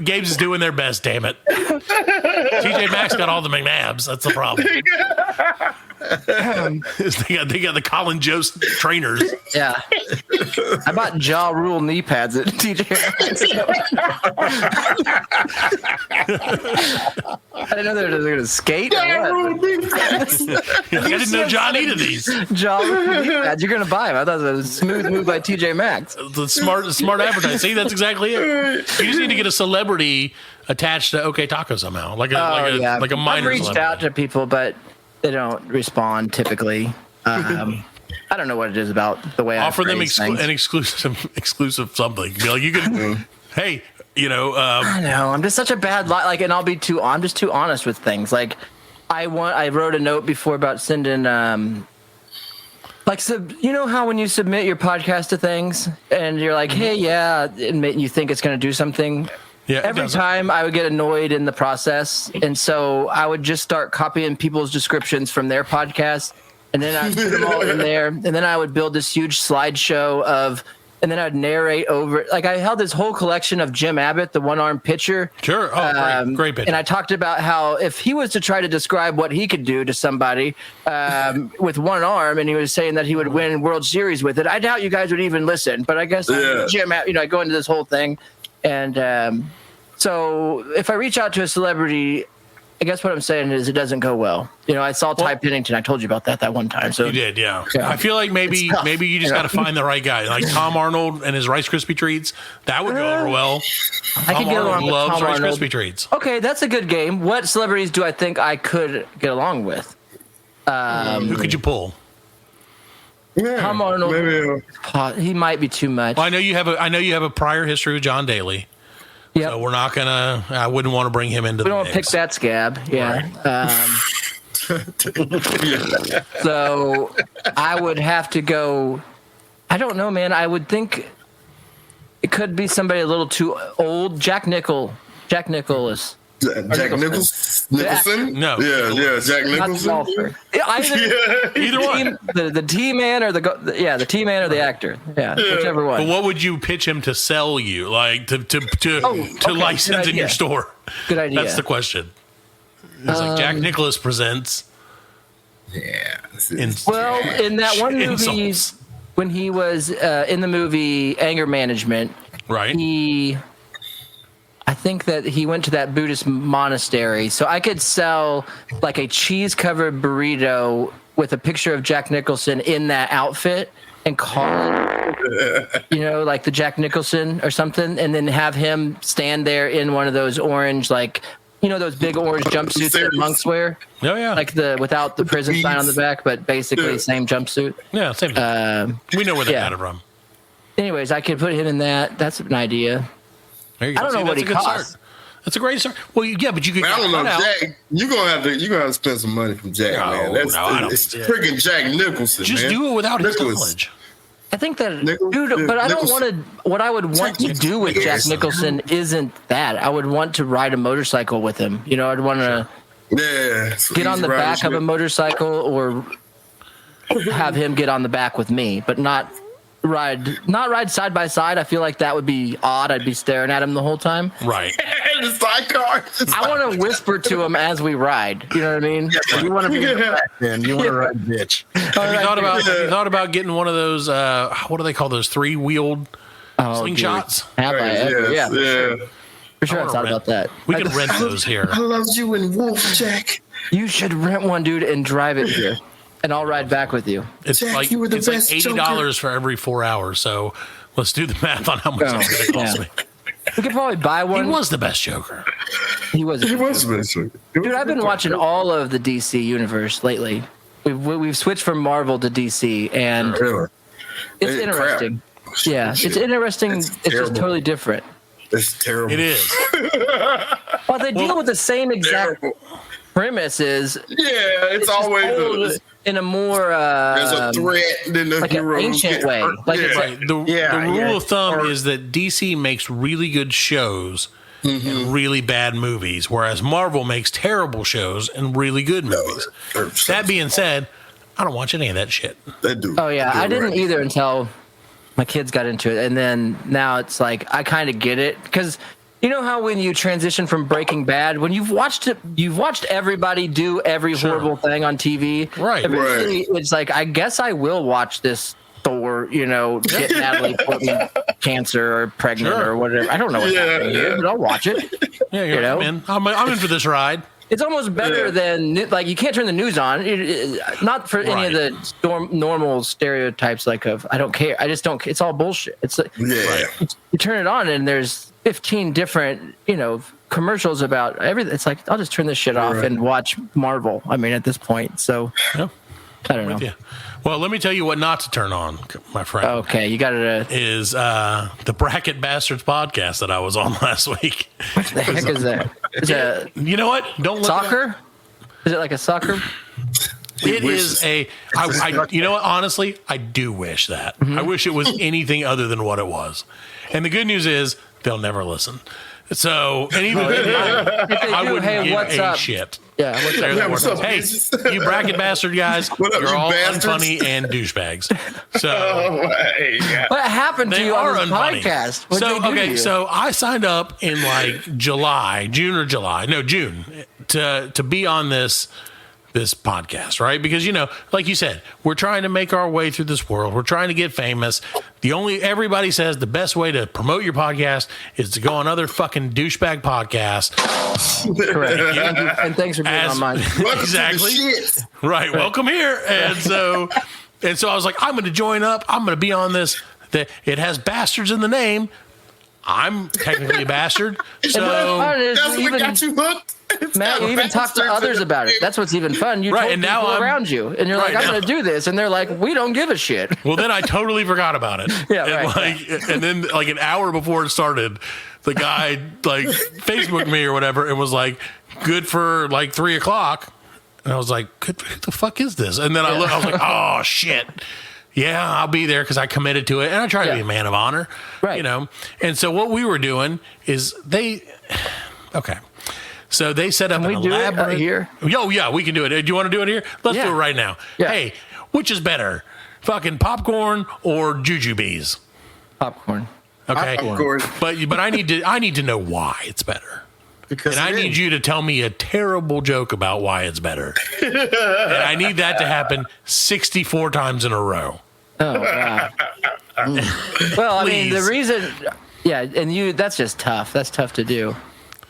Gabe's is doing their best, damn it. TJ Maxx got all the McNabbs. That's the problem. They got the Colin Jost trainers. Yeah. I bought Ja Rule knee pads at TJ Maxx. I didn't know they were going to skate. I didn't know John needed these. Ja Rule knee pads. You're going to buy them. I thought it was a smooth move by TJ Maxx. The smart advertising. See, that's exactly it. You just need to get a celebrity attached to OK Taco somehow, like a minor. I've reached celebrity. out to people, but they don't respond typically. I don't know what it is about the way I offer them things. an exclusive something. Be like, you can, hey, I know I'm just such a bad and I'm just too honest with things. Like I wrote a note before about sending how when you submit your podcast to things and you're like, hey, yeah, and you think it's going to do something. Yeah, every time I would get annoyed in the process, and so I would just start copying people's descriptions from their podcast, and then I'd put them all in there, and then I would build this huge slideshow and then I'd narrate over. Like I held this whole collection of Jim Abbott, the one-armed pitcher. Sure, great pitcher. And I talked about how if he was to try to describe what he could do to somebody with one arm, and he was saying that he would win World Series with it, I doubt you guys would even listen. But I guess Jim Abbott, I go into this whole thing. And so if I reach out to a celebrity, I guess what I'm saying is it doesn't go well. I saw Ty Pennington. I told you about that one time. So you did, yeah. I feel like maybe you just got to find the right guy, like Tom Arnold and his Rice Krispie treats. That would go over well. I could get along with loves Tom Rice Arnold. Krispie treats. Okay, that's a good game. What celebrities do I think I could get along with? Who could you pull? Yeah, Tom Arnold. Maybe, he might be too much. Well, I know you have a prior history with John Daly. Yeah, so we're not gonna. I wouldn't want to bring him into. We don't pick that scab. Yeah. Right. So I would have to go. I don't know, man. I would think it could be somebody a little too old. Jack Nicholson. Jack Nicholson? No. Yeah, Jack Nicholson. Either one. The T-Man or the T-Man or the actor. Yeah, whichever one. But what would you pitch him to sell you, like to license in your store? Good idea. That's the question. It's like Jack Nicklaus presents. Yeah. In that one movie, when he was in the movie Anger Management, right? I think that he went to that Buddhist monastery. So I could sell like a cheese-covered burrito with a picture of Jack Nicholson in that outfit and call it, like the Jack Nicholson or something, and then have him stand there in one of those orange, those big orange jumpsuits that monks wear. Oh, yeah. Like without the prison sign on the back, but basically same jumpsuit. Yeah, same. We know where they got it from. Anyways, I could put him in that. That's an idea. There you go. I don't know what he costs. That's a great start. Well, yeah, but you could. I don't know, Jack. You're gonna have to spend some money from Jack, man. It's freaking Jack Nicholson. Just do it without his knowledge. I think that, dude, but I don't want to. What I would want to do with Jack Nicholson isn't that. I would want to ride a motorcycle with him. You know, I'd want to get on the back of a motorcycle or have him get on the back with me, but not ride side by side. I feel like that would be odd. I'd be staring at him the whole time. Right. The sidecar. I want to whisper to him as we ride. You know what I mean? Yeah, you want to be in the back, then. You want to ride bitch. Have you thought about getting one of those? What do they call those 3-wheeled slingshots? Have I ever? Yeah. For sure, I thought about that. We can rent those here. I love you in Wolf, Jack. You should rent one, dude, and drive it here. And I'll ride back with you. It's Jack, like you were the it's like best $80 Joker. for every 4 hours. So let's do the math on how much it's going to cost me. We could probably buy one. He was the best Joker. He was the best Joker. Dude, I've been watching all of the DC universe lately. We've switched from Marvel to DC, and it's interesting. Crap. Yeah, it's interesting. It's just totally different. It's terrible. It is. Well, they deal with the same exact premises. Yeah, it's always in a more there's a threat than the like an hero ancient way. Like it's Right. The rule of thumb is that DC makes really good shows and really bad movies, whereas Marvel makes terrible shows and really good movies. That being said, I don't watch any of that shit. They do. Oh yeah, I didn't either until my kids got into it, and then now it's like I kind of get it because you know how when you transition from Breaking Bad, when you've watched everybody do every horrible thing on TV, right? Eventually, it's like I guess I will watch this Thor, get Natalie Portman cancer or pregnant or whatever. I don't know what's happening here, but I'll watch it. Yeah, I'm in. I'm in for this ride. It's almost better than like you can't turn the news on. Not for any of the normal stereotypes of I don't care. I just don't. It's all bullshit. It's you turn it on and there's 15 different commercials about everything. It's like I'll just turn this shit off and watch Marvel. I mean, at this point, so I don't know. Yeah. Well, let me tell you what not to turn on, my friend. Okay, you got it. Is the Bracket Bastards podcast that I was on last week? What the heck is that? Is that you know what? Don't look soccer? Is it like a soccer? It is a. You know what? Honestly, I do wish that. I wish it was anything other than what it was. And the good news is they'll never listen. So, and even I wouldn't give what's a up? shit. Yeah, what's up? Hey, you bracket bastard guys, you're all unfunny and douchebags. So, what happened to you on this podcast? So I signed up in June, to be on this podcast, right? Because like you said, we're trying to make our way through this world. We're trying to get famous. Everybody says the best way to promote your podcast is to go on other fucking douchebag podcasts. Correct. And thanks for being on mine. Exactly. Right. Welcome here. And so I was like, I'm going to join up. I'm going to be on this. It has bastards in the name. I'm technically a bastard. So that's what got you hooked. Matt, you even talk to others about it. That's what's even fun. You told people around you, and you're like, I'm going to do this. And they're like, we don't give a shit. Well, then I totally forgot about it. And then an hour before it started, the guy Facebooked me or whatever and was like, good for 3 o'clock. And I was like, who the fuck is this? And then I looked, I was like, oh, shit. Yeah, I'll be there because I committed to it. And I try to be a man of honor. Right. And so what we were doing is so they set up an elaborate here. Oh yeah, we can do it. Do you want to do it here? Let's do it right now. Yeah. Hey, which is better, fucking popcorn or jujubes? Popcorn. Okay. Popcorn. But I need to know why it's better. Because I need you to tell me a terrible joke about why it's better. And I need that to happen 64 times in a row. Oh wow. Well, I mean, the reason, and that's just tough. That's tough to do.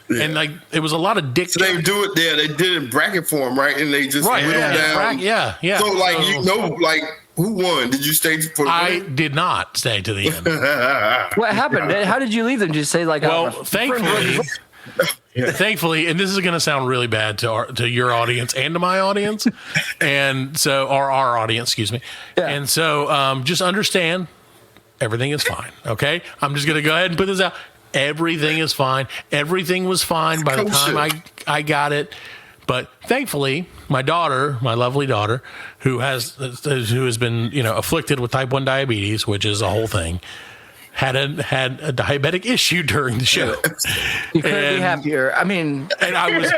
Yeah. And it was a lot of dick. So they do it there. They did it bracket form, right? And they just whittled down. Yeah. So who won? Did you stay for? I did not stay to the end. What happened? How did you leave them? Did you say thankfully, and this is going to sound really bad to your audience and to my audience, and so our audience, excuse me. Yeah. And so just understand, everything is fine. Okay, I'm just going to go ahead and put this out. Everything is fine. Everything was fine by the time I got it. But thankfully, my daughter, my lovely daughter, who has been, afflicted with type 1 diabetes, which is a whole thing, had a diabetic issue during the show. You couldn't be happier. I mean, and I was,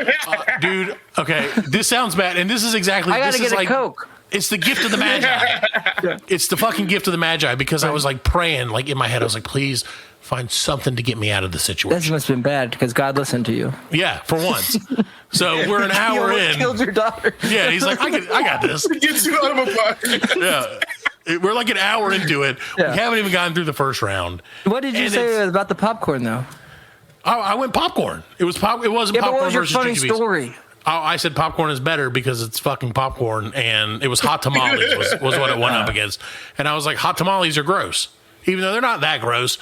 dude. Okay, this sounds bad, and this is exactly. I gotta get a Coke. It's the gift of the Magi. It's the fucking gift of the Magi, because I was like praying, like in my head, I was like, please find something to get me out of the situation. This must have been bad because God listened to you. Yeah, for once. So we're an hour in. Killed your daughter. Yeah, he's like, I got this. Get you out of a pocket. Yeah. We're like an hour into it. Yeah. We haven't even gotten through the first round. What did you say about the popcorn, though? I went popcorn. It wasn't popcorn versus GQBs. What was your funny story? I said popcorn is better because it's fucking popcorn, and it was hot tamales was what it went up against. And I was like, hot tamales are gross, even though they're not that gross.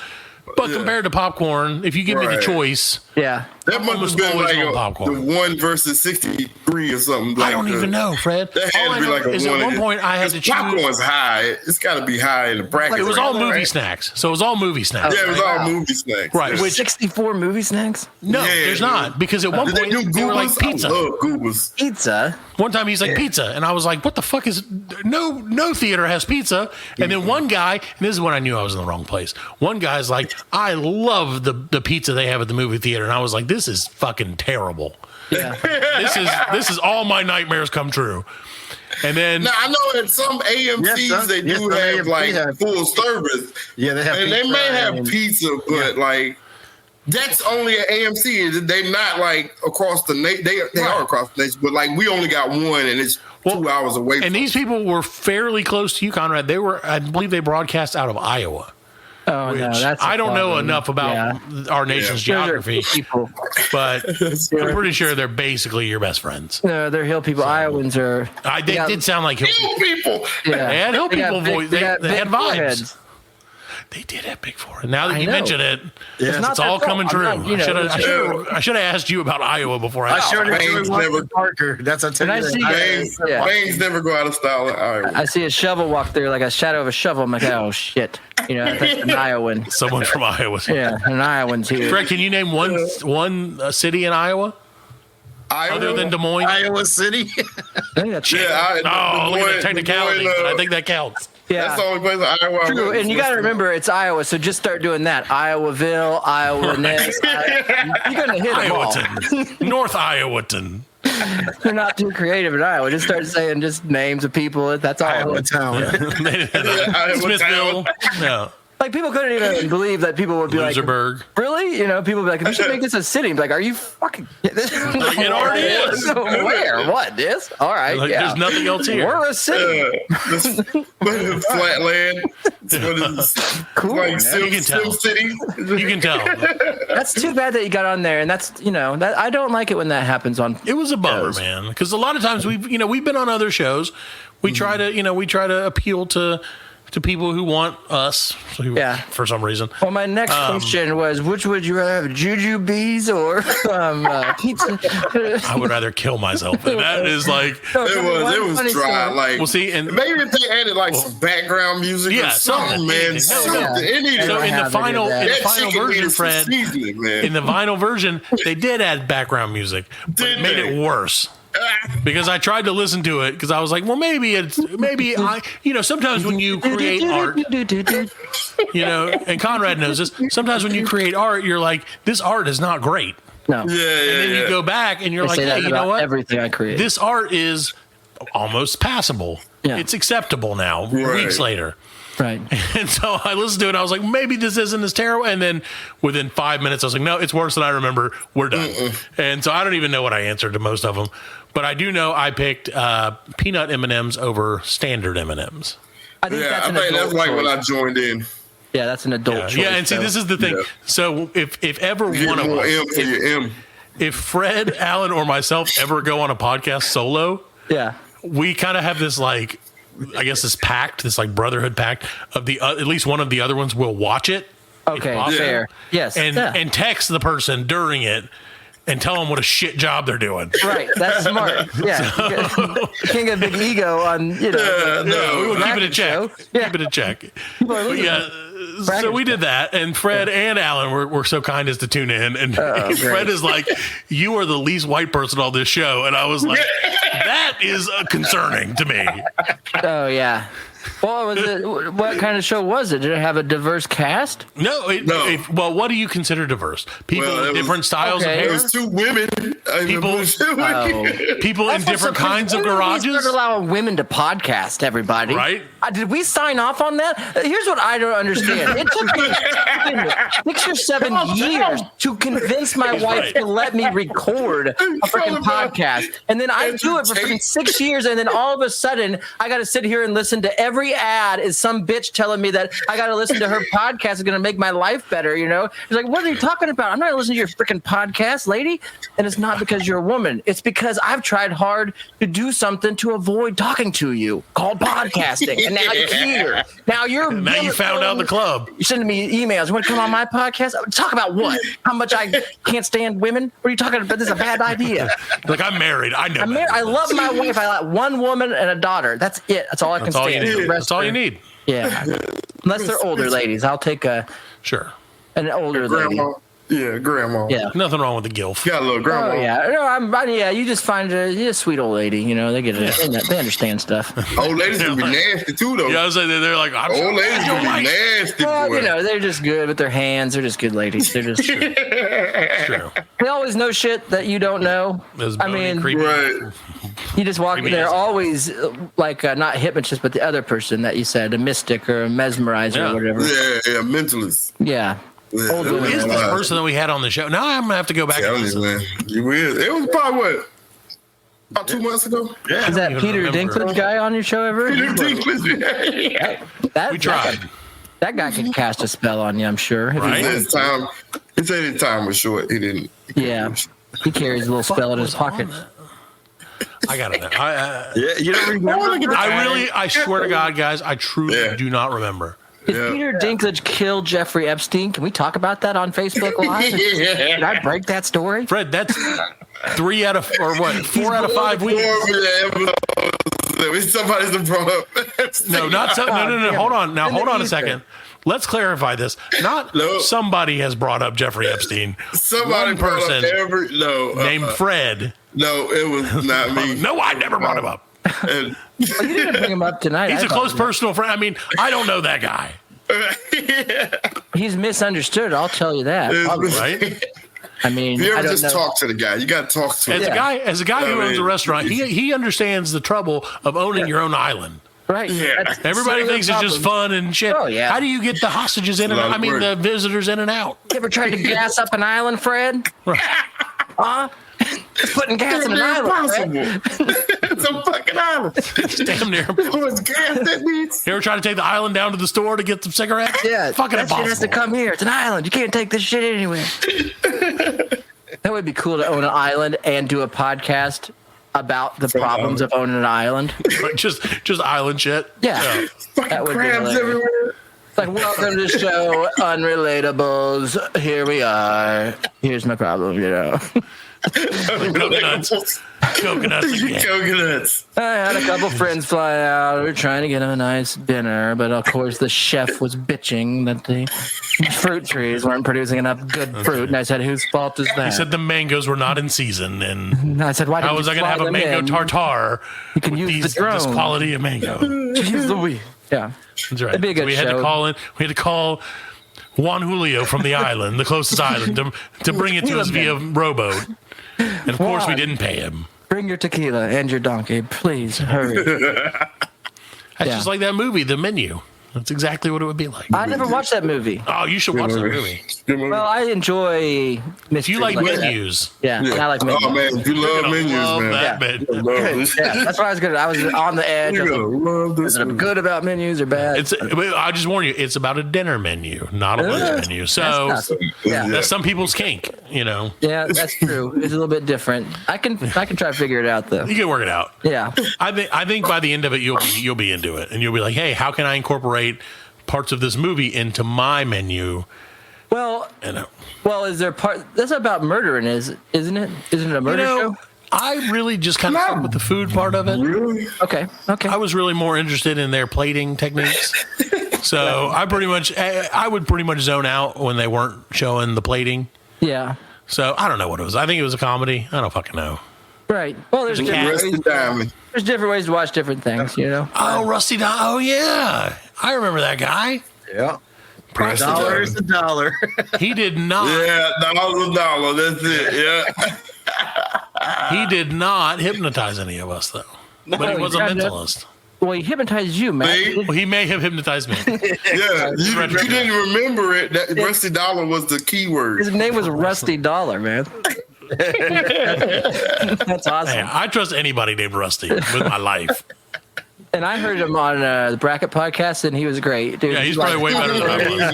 But compared to popcorn, if you give me the choice, that must have been like the 1 versus 63 or something. Like I don't even know, Fred. That had to be like a 1. At one point, I had to choose. Popcorn's high. It's got to be high in the bracket. It was all movie snacks. So it was all movie snacks. Yeah, it was all movie snacks. Right. Which 64 movie snacks? No, there's not. Because at one point, they were like pizza. I love Goobas. Pizza? One time he's like pizza. And I was like, what the fuck is... No theater has pizza. And then one guy, and this is when I knew I was in the wrong place. One guy's like, I love the pizza they have at the movie theater. And I was like, this is fucking terrible. Yeah. This is all my nightmares come true. And then now I know at some AMCs they do have like full service. Yeah, they have, and they may have pizza, but like that's only at AMC. They're not like across the nation. They are across the nation, but like we only got one, and it's 2 hours away. And these people were fairly close to you, Conrad. I believe they broadcast out of Iowa. Oh, no, that's I don't know enough about our nation's geography, but I'm pretty sure they're basically your best friends. No, they're hill people. Iowans are. They did sound like hill people. Yeah. They had hill people voice. They had vibes. Foreheads. They did have big forehead. Now that you mention it, Yeah. it's all coming true. Not, I should have asked you about Iowa before I sure Bangs never Parker. That's a Bangs never go out of style in Iowa. I see a shovel walk through, like a shadow of a shovel. I'm like, oh shit, that's an Iowan. Someone from Iowa. Yeah, an Iowan's here. Fred, can you name one city in Iowa? Other than Des Moines? Iowa City? Look at the technicality. I think that counts. Yeah. That's the only place in Iowa. True, and you got to remember it's Iowa, so just start doing that. Iowaville, Iowa Nest. You're gonna hit them all. North Iowaton. You're not too creative in Iowa. Just start saying just names of people. That's all. Iowa Town. Smithville. No. Like people couldn't even believe that people would be Loserburg. like, really? People would be like, we should make this a city. Be like, are you fucking? It already is. Where? What? This? All right. Like, there's nothing else here. We're a city. Flat land. Cool. Like you can tell. City. You can tell. That's too bad that you got on there, and that's that I don't like it when that happens on. It was a bummer, man, because a lot of times we've been on other shows. We try to appeal to people who want us, for some reason. Well, my next question was, which would you rather have, jujubes or pizza? I would rather kill myself. And that is like it was dry. Like, we'll see, and maybe if they added like some background music, or something, man. Something. So in the final version, Fred, in the vinyl version, they did add background music, but it made it worse. Because I tried to listen to it because I was like, well, maybe sometimes when you create art, and Conrad knows this, sometimes when you create art, you're like, this art is not great. No. And then you go back and you're like, hey, you know what? Everything I create. This art is almost passable. Yeah. It's acceptable now, weeks later. Right. And so I listened to it and I was like, maybe this isn't as terrible. And then within 5 minutes, I was like, no, it's worse than I remember. We're done. And so I don't even know what I answered to most of them. But I do know I picked peanut M&Ms over standard M&Ms. I think that's like when I joined in. Yeah, that's an adult choice. Yeah, and see, this is the thing. Yeah. So if ever one of us, if Fred, Alan, or myself ever go on a podcast solo, we kind of have this like, I guess this pact, this like brotherhood pact of the at least one of the other ones will watch it. Okay, fair. Yes, and text the person during it and tell them what a shit job they're doing. Right, that's smart. Yeah, you can't get a big ego on no, we will keep it in check. Keep it in check. So we did that, and Fred and Alan were so kind as to tune in, and Fred is like, "You are the least white person on this show," and I was like, "That is concerning to me." Oh yeah. What kind of show was it? Did it have a diverse cast? No. Well, what do you consider diverse? People with different styles of hair? It was 2 women. People in different kinds of garages? When did we start allowing women to podcast, everybody? Right? Did we sign off on that? Here's what I don't understand. It took me 6 or 7 years to convince my wife to let me record a freaking podcast. And then I do it for freaking 6 years, and then all of a sudden, I got to sit here and listen to every ad is some bitch telling me that I got to listen to her podcast is going to make my life better, you know? It's like, what are you talking about? I'm not going to listen to your freaking podcast, lady. And it's not because you're a woman. It's because I've tried hard to do something to avoid talking to you called podcasting. And now you're here. Now you found out the club. You're sending me emails. You want to come on my podcast? Talk about what? How much I can't stand women? What are you talking about? This is a bad idea. Like, I'm married. I know. I love my wife. I like one woman and a daughter. That's it. That's all I can stand. That's all you need. Yeah. Unless they're older ladies. I'll take an older lady. Yeah, grandma. Yeah. Nothing wrong with the gilf. Got a little grandma. Oh, yeah. No, you just find a sweet old lady. You know, they get it. They understand stuff. Old ladies can be nasty, too, though. Yeah, I was like, they're like, old ladies can be nasty. Well, you know, they're just good with their hands. They're just good ladies. They're just true. They always know shit that you don't know. I mean, right. You just walk in there, always like not hypnotist, but the other person that you said, a mystic or a mesmerizer or whatever. Yeah, mentalist. Yeah. Who is this person that we had on the show? Now I'm going to have to go back and listen. You will. It was probably, about 2 months ago? Yeah. Is that Peter Dinklage guy on your show ever? Peter Dinklage, yeah. We tried. That guy can cast a spell on you, I'm sure. Right? His time was short. He didn't. Yeah. He carries a little spell in his pocket. I gotta know. You don't remember? I swear to God, guys, I truly do not remember. Did Peter Dinklage kill Jeffrey Epstein? Can we talk about that on Facebook Live? Did I break that story? Fred, that's 4 out of 5 weeks. Somebody's the brought up. No. Hold on. Now, hold on a second. Let's clarify this. Somebody has brought up Jeffrey Epstein. Somebody brought up named Fred. No, it was not me. No, I never brought him up. You didn't bring him up tonight. He's a close personal friend. I mean, I don't know that guy. He's misunderstood. I'll tell you that. Right? I mean, you ever just talk to the guy? You got to talk to him. As a guy who owns a restaurant, he understands the trouble of owning your own island. Right. Yeah. Everybody thinks it's just fun and shit. Oh, yeah. How do you get the hostages in and out? I mean, the visitors in and out. You ever tried to gas up an island, Fred? It's putting gas in an island. It's a fucking island. It's damn near. What's gas that needs? You ever try to take the island down to the store to get some cigarettes? Yeah. Fucking that impossible. shit has to come here. It's an island. You can't take this shit anywhere. That would be cool to own an island and do a podcast about the problems of owning an island. just island shit. Yeah. Fucking crabs everywhere. It's like, welcome to the show, Unrelatables. Here we are. Here's my problem, you know. Coconuts again. Coconuts. I had a couple friends fly out. We were trying to get them a nice dinner, but of course the chef was bitching that the fruit trees weren't producing enough good fruit. And I said, whose fault is that? He said the mangoes were not in season, and I said, why how was I going to have a mango tartare? You can use the drone. This quality of mango. Use the weed. Yeah, that's right. It'd be a good so we had show. to call in. We had to call Juan Julio from the island, the closest island, to bring it to us via rowboat. And of course, we didn't pay him. Bring your tequila and your donkey, please. Hurry. That's just like that movie, The Menu. That's exactly what it would be like. I never watched that movie. Oh, you should watch that movie. Well, I enjoy mysteries. If you like menus. Yeah, I like menus. Oh, man, if you love menus, man. That's why I was good. I was on the edge. Is it good about menus or bad? I just warn you, it's about a dinner menu, not a lunch menu. So that's some people's kink, you know. Yeah, that's true. It's a little bit different. I can try to figure it out though. You can work it out. Yeah. I think by the end of it you'll be into it, and you'll be like, hey, how can I incorporate parts of this movie into my menu? Well, is there part that's about murdering, isn't it? Isn't it a murder show? I really just kind of stuck with the food part of it. Really? Okay. I was really more interested in their plating techniques. So I would pretty much zone out when they weren't showing the plating. Yeah. So I don't know what it was. I think it was a comedy. I don't fucking know. Right. Well, there's different ways to watch different things, you know. Oh, Rusty Diamond. Oh yeah, I remember that guy. Yeah. $1 is $1. He did not. Yeah, $1. That's it. Yeah. He did not hypnotise any of us, though. But he was a mentalist. Well, he hypnotized you, man. Well, he may have hypnotized me. Yeah, you didn't remember it. That Rusty Dollar was the key word. His name was Rusty Dollar, man. That's awesome. Hey, I trust anybody named Rusty with my life. And I heard him on the Bracket podcast, and he was great, dude. Yeah, he's probably way better than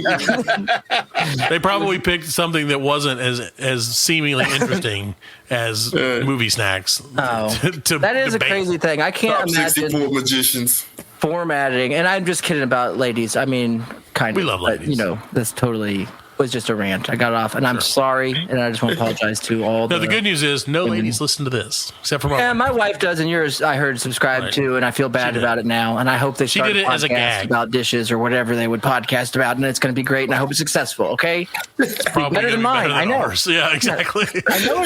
I was. They probably picked something that wasn't as seemingly interesting as movie snacks. Oh, that is debate. a crazy thing. I can't imagine 64 magicians formatting. And I'm just kidding about ladies. I mean, kind of. We love ladies. But, you know, this totally was just a rant. I got off, and I'm sorry, and I just want to apologize to all. No, the good news is no ladies listen to this except for my wife. Yeah, my wife does, and yours I heard subscribe to, and I feel bad about it now. And I hope they start did it as a gag about dishes or whatever they would podcast about, and it's going to be great. And I hope it's successful. Okay, it's probably better than mine. I know. Ours. Yeah, exactly. I know.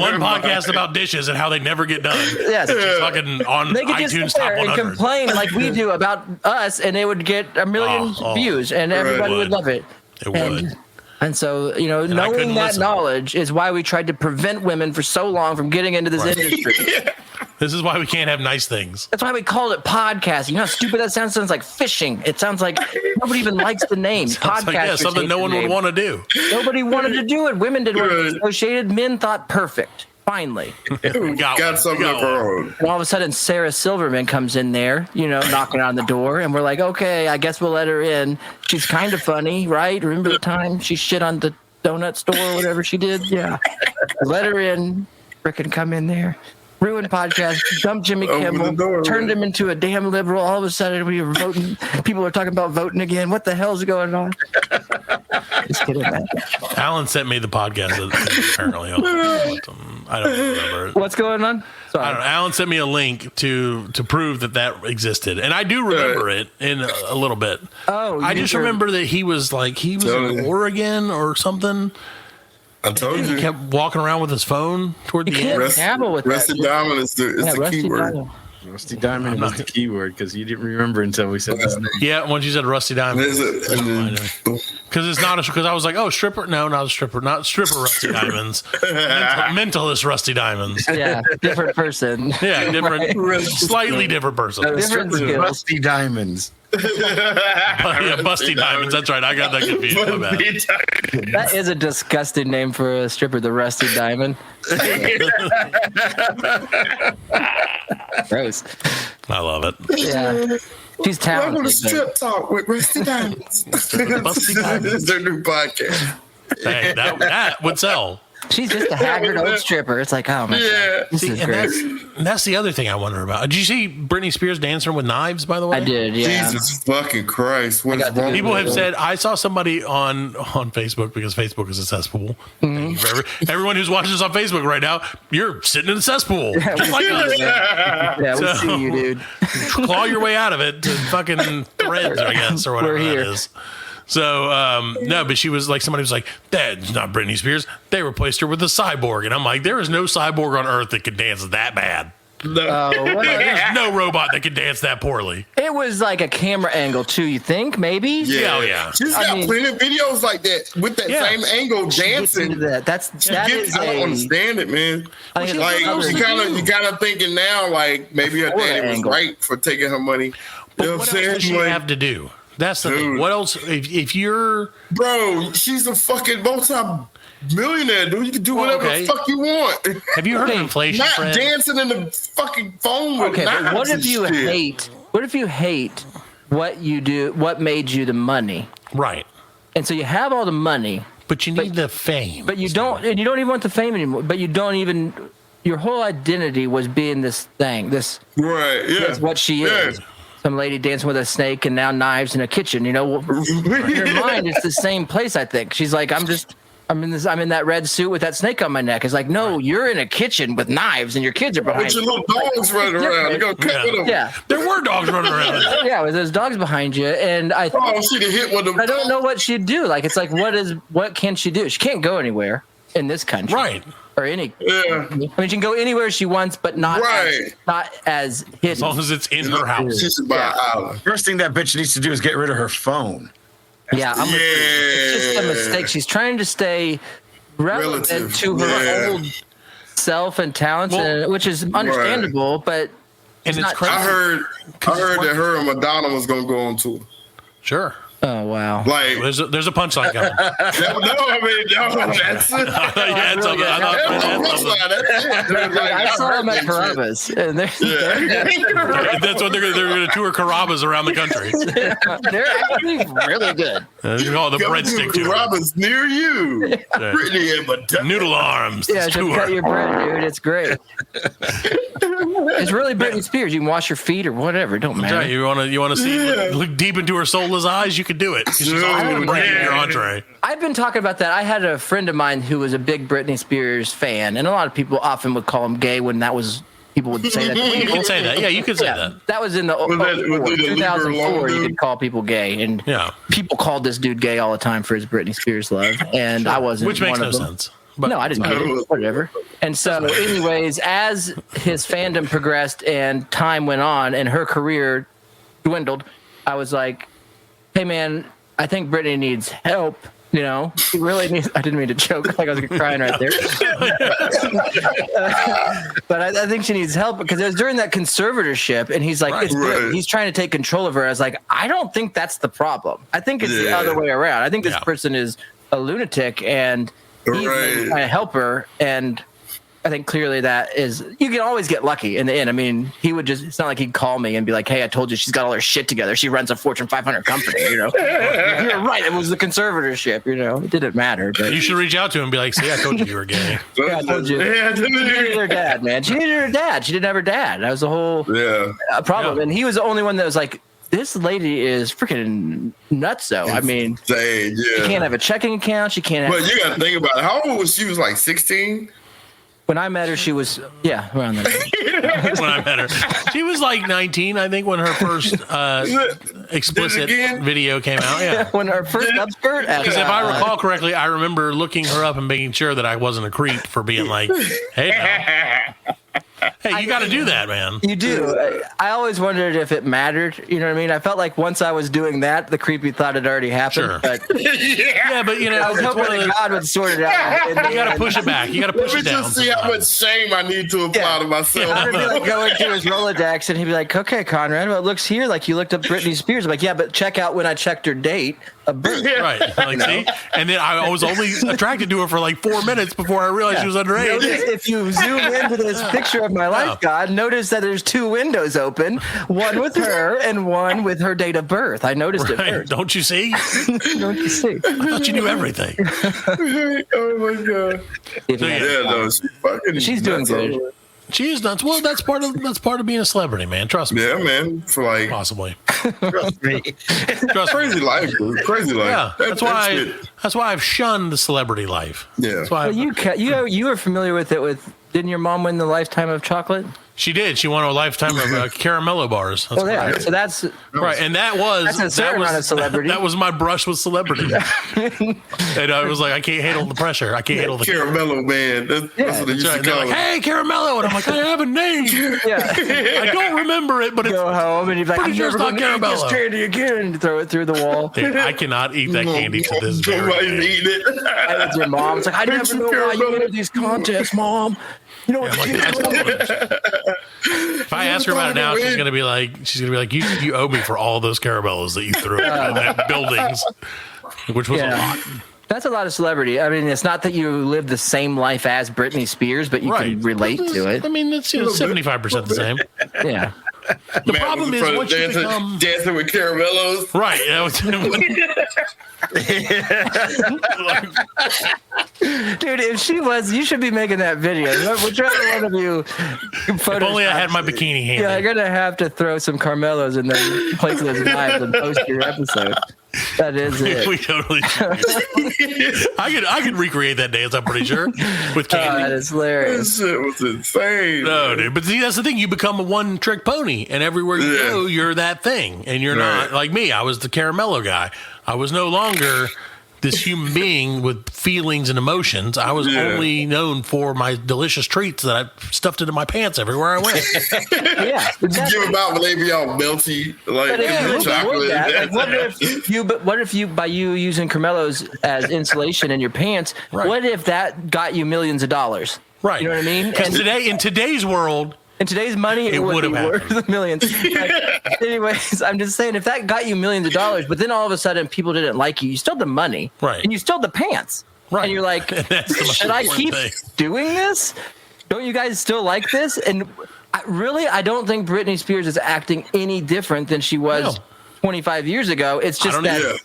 One podcast about dishes and how they never get done. Yes, fucking on they could iTunes just sit top there 100 and complain like we do about us, and they would get a million views, and everybody would love it. It would. And so, you know, knowing that knowledge is why we tried to prevent women for so long from getting into this industry. This is why we can't have nice things. That's why we called it podcasting. You know how stupid that sounds? It sounds like fishing. It sounds like nobody even likes the name. Podcast. Something no one would want to do. Nobody wanted to do it. Women did what was associated. Men thought perfect. Finally. got something of her own. And all of a sudden, Sarah Silverman comes in there, you know, knocking on the door. And we're like, okay, I guess we'll let her in. She's kind of funny, right? Remember the time she shit on the donut store or whatever she did? Yeah. Let her in. Frickin' come in there. Ruined podcast, dumped Jimmy Kimmel, turned him into a damn liberal. All of a sudden, we were voting. People are talking about voting again. What the hell's going on? Just kidding, man. Alan sent me the podcast. Apparently, I don't remember it. What's going on? Sorry. I don't know. Alan sent me a link to prove that existed, and I do remember it in a little bit. Oh, I just remember that he was in Oregon or something. I told you. He kept walking around with his phone toward the end. Rusty Diamond is the key word. Rusty Diamond was the key word because you didn't remember until we said his name. Yeah, once you said Rusty Diamond. Because it's not because I was like, oh, stripper? No, not a stripper. Not stripper Rusty Diamonds. Mentalist Rusty Diamonds. Yeah, different person. Yeah, different, slightly different person. Different skills. Rusty Diamonds. Yeah, Busty Diamonds. That's right. I got that confused. My bad. That is a disgusting name for a stripper, the Rusty Diamond. Gross. I love it. Yeah. She's talented. Welcome to Strip Talk with Rusty Diamonds. Busty Diamonds. This is their new podcast. Hey, that would sell. She's just a haggard old stripper. It's like, oh my God, this is great. That's the other thing I wonder about. Did you see Britney Spears dancing with knives, by the way? I did, yeah. Jesus fucking Christ. What is wrong? People have said, I saw somebody on Facebook, because Facebook is a cesspool. Mm-hmm. Everyone who's watching this on Facebook right now, you're sitting in a cesspool. Just like us. Yeah, we see you, dude. Claw your way out of it to fucking threads, I guess, or whatever that is. So, no, but she was like, somebody was like, that's not Britney Spears. They replaced her with a cyborg. And I'm like, there is no cyborg on earth that could dance that bad. There's no robot that can dance that poorly. It was like a camera angle, too, you think? Maybe? Yeah. She's got plenty of videos like that with that same angle dancing. I don't understand it, man. Like, you kind of thinking now, like, maybe her daddy was right for taking her money. But what else does she have to do? That's the thing. What else? If you're... Bro, she's a fucking multi-millionaire, dude. You can do whatever the fuck you want. Have you heard of inflation, Not Fred? dancing in the fucking phone with but what if you hate... What if you hate what you do, what made you the money? Right. And so you have all the money. But you need the fame. But you don't even want the fame anymore. But you don't even... Your whole identity was being this thing. Right, yeah. That's what she is. Some lady dancing with a snake and now knives in a kitchen. You know, in her mind, it's the same place. I think she's like, I'm I'm in that red suit with that snake on my neck. It's like, no, you're in a kitchen with knives and your kids are behind With your you. little dogs running around. You're going to cut with them. Yeah. There were dogs running around. Yeah, with those dogs behind you. And Oh, she'd have hit one of them. I don't know what she'd do. Like, it's like, what can she do? She can't go anywhere in this country. Right. Or any. Yeah. I mean, she can go anywhere she wants, but not as hidden. As long as it's in her house. She should buy an island. First thing that bitch needs to do is get rid of her phone. Yeah, it's just a mistake. She's trying to stay relevant to her old self and talents, which is understandable, but and it's crazy. I heard that her and Madonna was going to go on tour. Sure. Oh, wow. Like, There's a punchline coming. that's it. I saw them at Carrabba's. And That's what they're going to tour Carrabba's around the country. they're actually really good. They call it the breadstick tour. Carrabba's near you. Brittany and Madonna. Noodle arms. Yeah, just tour. cut your bread, dude. It's great. It's really Britney Spears. You can wash your feet or whatever. It don't matter. Right. You want to see look deep into her soulless eyes? You could do it. She's always going to bring in your entree. I've been talking about that. I had a friend of mine who was a big Britney Spears fan, and a lot of people often would call him gay when that was. People would say that. You can say that. Yeah, you can say that. That was in the 2004. You could call people gay, and people called this dude gay all the time for his Britney Spears love, and I wasn't. Which makes one no of them. sense. But No, I didn't get it. Whatever. And so, anyways, as his fandom progressed and time went on and her career dwindled, I was like, hey, man, I think Britney needs help. You know, she really needs. I didn't mean to choke, like I was crying right there. But I think she needs help because it was during that conservatorship, and he's like, it's good. He's trying to take control of her. I was like, I don't think that's the problem. I think it's the other way around. I think this person is a lunatic, and he's trying to help her. And I think clearly that is, you can always get lucky in the end. I mean, he would just, it's not like he'd call me and be like, hey, I told you she's got all her shit together. She runs a Fortune 500 company, you know. You're right. It was the conservatorship, you know. It didn't matter. But you should reach out to him and be like, see, I told you were gay. Yeah, I told you. She needed her dad, man. She needed her dad. She didn't have her dad. That was the whole problem. Yeah. And he was the only one that was like, this lady is freaking nutso. I mean, she can't have a checking account. She can't have. But you got to think about it. How old was she? Was like 16? When I met her, she was, around that. When I met her. She was like 19, I think, when her first explicit video came out. Yeah. When her first upskirt. Because if I recall correctly, I remember looking her up and making sure that I wasn't a creep for being like, hey, now. Hey, you got to do that, man. You do. I always wondered if it mattered. You know what I mean? I felt like once I was doing that, the creepy thought had already happened. Sure. But yeah, but you know, I was hoping that God would sort it out. You got to push it back. You got to push it down. Let me just see how much shame I need to apply to myself. I'd be like going to his Rolodex, and he'd be like, "Okay, Conrad, well, it looks here like you looked up Britney Spears." I'm like, "Yeah, but check out when I checked her date." Right. Like, see? And then I was only attracted to her for like 4 minutes before I realized she was underage. Notice, if you zoom into this picture of my life, God, notice that there's two windows open, one with her and one with her date of birth. I noticed it first. Don't you see? Don't you see? I thought you knew everything. Oh my God. She's doing good. She is nuts. Well, that's part of being a celebrity, man. Trust me. Yeah, man. For like possibly. Trust me. Crazy life, dude. Crazy life. Yeah, that's why I've shunned the celebrity life. Yeah. That's why you were familiar with it. Didn't your mom win the Lifetime of Chocolate? She did. She won a lifetime of caramello bars. That's right. So that's right, and that's a certain amount of celebrity. That was my brush with celebrity, and I was like, I can't handle the pressure. I can't handle the caramello, man. That's what they used to call it. Like, hey, caramello, and I'm like, I have a name. I don't remember it, but go home and you're like, I'm never going to eat this candy again. And throw it through the wall. Dude, I cannot eat that candy to this very day. Eat it. And it's your mom. It's like, I never know why you enter these contests, Mom. You know what? If I ask her about it now, she's gonna be like, you owe me for all those caramellos that you threw at buildings, which was a lot. That's a lot of celebrity. I mean, it's not that you live the same life as Britney Spears, but you can relate to it. I mean, it's 75% the same. Yeah. The problem is once you become dancing with caramellos, right? Dude, if she was, you should be making that video. Whichever one of you. If only I had my bikini handy. Yeah, you're gonna have to throw some Carmelos in the place of those knives and post your episode. That is it. We totally. I could recreate that dance. I'm pretty sure with candy. That is hilarious. That shit was insane. No, dude. But see, that's the thing. You become a one-trick pony, and everywhere you go, you're that thing, and you're not like me. I was the caramello guy. I was no longer this human being with feelings and emotions. I was only known for my delicious treats that I stuffed into my pants everywhere I went. But you give them out when they be all melty, like chocolate. Like, what if you by you using Carmelos as insulation in your pants? Right. What if that got you millions of dollars? Right. You know what I mean? Because in today's world. In today's money, it would be worth millions. Anyways, I'm just saying, if that got you millions of dollars, but then all of a sudden people didn't like you, you still had the money, right? And you still had the pants, right? And you're like, should I keep doing this? Don't you guys still like this? And I don't think Britney Spears is acting any different than she was 25 years ago. It's just that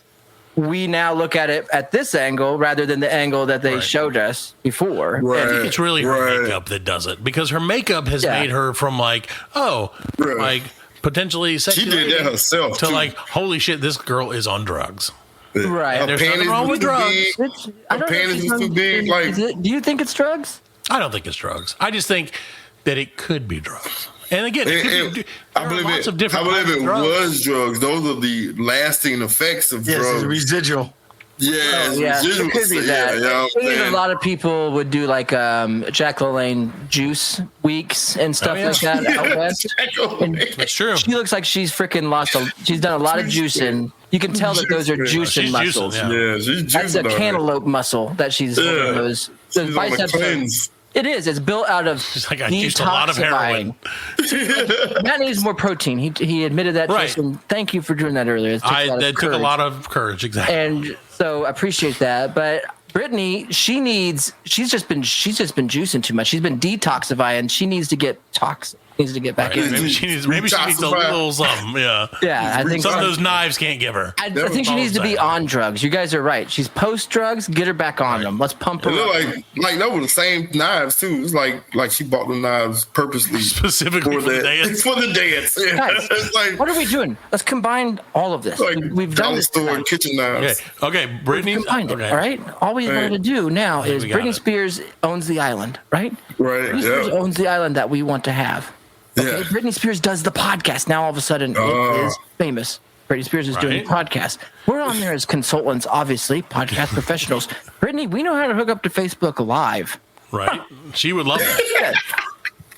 we now look at it at this angle rather than the angle that they showed us before. Right. I think it's really her makeup that does it, because her makeup has made her from like, like potentially sexy. She did that herself to like, holy shit, this girl is on drugs. Right. There's nothing wrong with drugs. Her panties is too big. Like, do you think it's drugs? I don't think it's drugs. I just think that it could be drugs. And again, I believe it was drugs. Those are the lasting effects of drugs. It's residual. It could be that. A lot of people would do like Jack LaLanne juice weeks and stuff like that out west. That's true. She looks like she's freaking she's done a lot of juicing. You can tell that those are juicing muscles. She's juicing. That's a cantaloupe muscle that she's those biceps. It is. It's built out of detoxifying. Matt needs more protein. He admitted that. Right. And thank you for doing that earlier. That took a lot of courage. Exactly. And so I appreciate that. But Britney, she's just been juicing too much. She's been detoxifying. She needs to get toxic. Needs to get back in. Maybe she needs a little something. Yeah. I think some of those knives can't give her. I think she needs to be on drugs. You guys are right. She's post drugs. Get her back on them. Let's pump her. It looked like that were the same knives too. It's like she bought the knives purposely, specifically for the dance. For the dance. Guys, what are we doing? Let's combine all of this. We've done this. Store kitchen knives. Okay. Britney. Combined it. All right. All we wanted to do now is Britney Spears owns the island. Right. Right. Britney Spears owns the island that we want to have. Okay, Britney Spears does the podcast. Now all of a sudden it is famous. Britney Spears is doing a podcast. We're on there as consultants, obviously, podcast professionals. Britney, we know how to hook up to Facebook Live. Right. She would love that.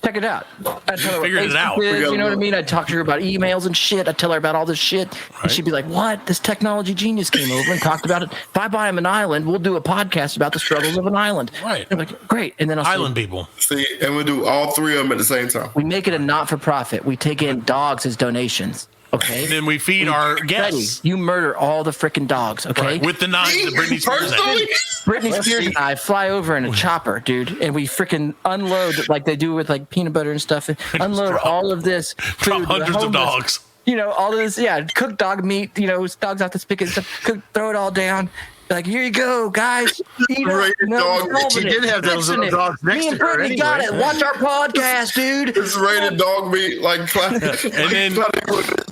Check it out. I tell her figured it out. You know what I mean? I talk to her about emails and shit. I tell her about all this shit. And she'd be like, what? This technology genius came over and talked about it. If I buy him an island, we'll do a podcast about the struggles of an island. Right. I'm like, great. And then Island people. See, and we do all three of them at the same time. We make it a not-for-profit. We take in dogs as donations. Okay. And then we feed our guests. You murder all the freaking dogs, okay? Right. With the knives that Britney Spears had. Britney Spears and I fly over in a chopper, dude, and we freaking unload like they do with like peanut butter and stuff. And unload all of this food. Hundreds of dogs. You know, all of this, cooked dog meat, dogs off the spigot and stuff. Throw it all down. Like, here you go, guys. Eat it. She did have those little dogs next to her. Me and Brittany got it. Watch our podcast, dude. It's rated dog meat, like, and then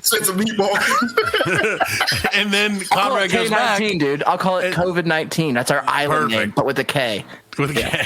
sense of meatball. And then Conrad goes back. K-19, dude. I'll call it COVID-19. That's our island name, but with a K. With a K.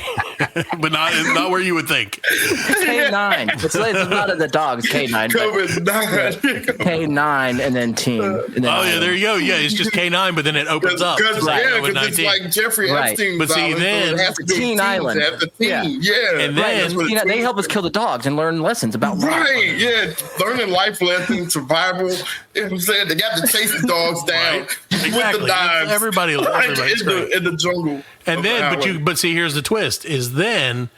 But not where you would think. K9. It's not of the dogs, K9. COVID-9. K9 and then teen. And then there you go. Yeah, it's just K9, but then it opens up. Because it's like Jeffrey Epstein. But see, then Teen Island. And then they help us kill the dogs and learn lessons about life. Right, learning life lessons, survival. You know what I'm saying? They got to chase the dogs down with the knives. Everybody's in the jungle. And then, but see, here's the twist: is then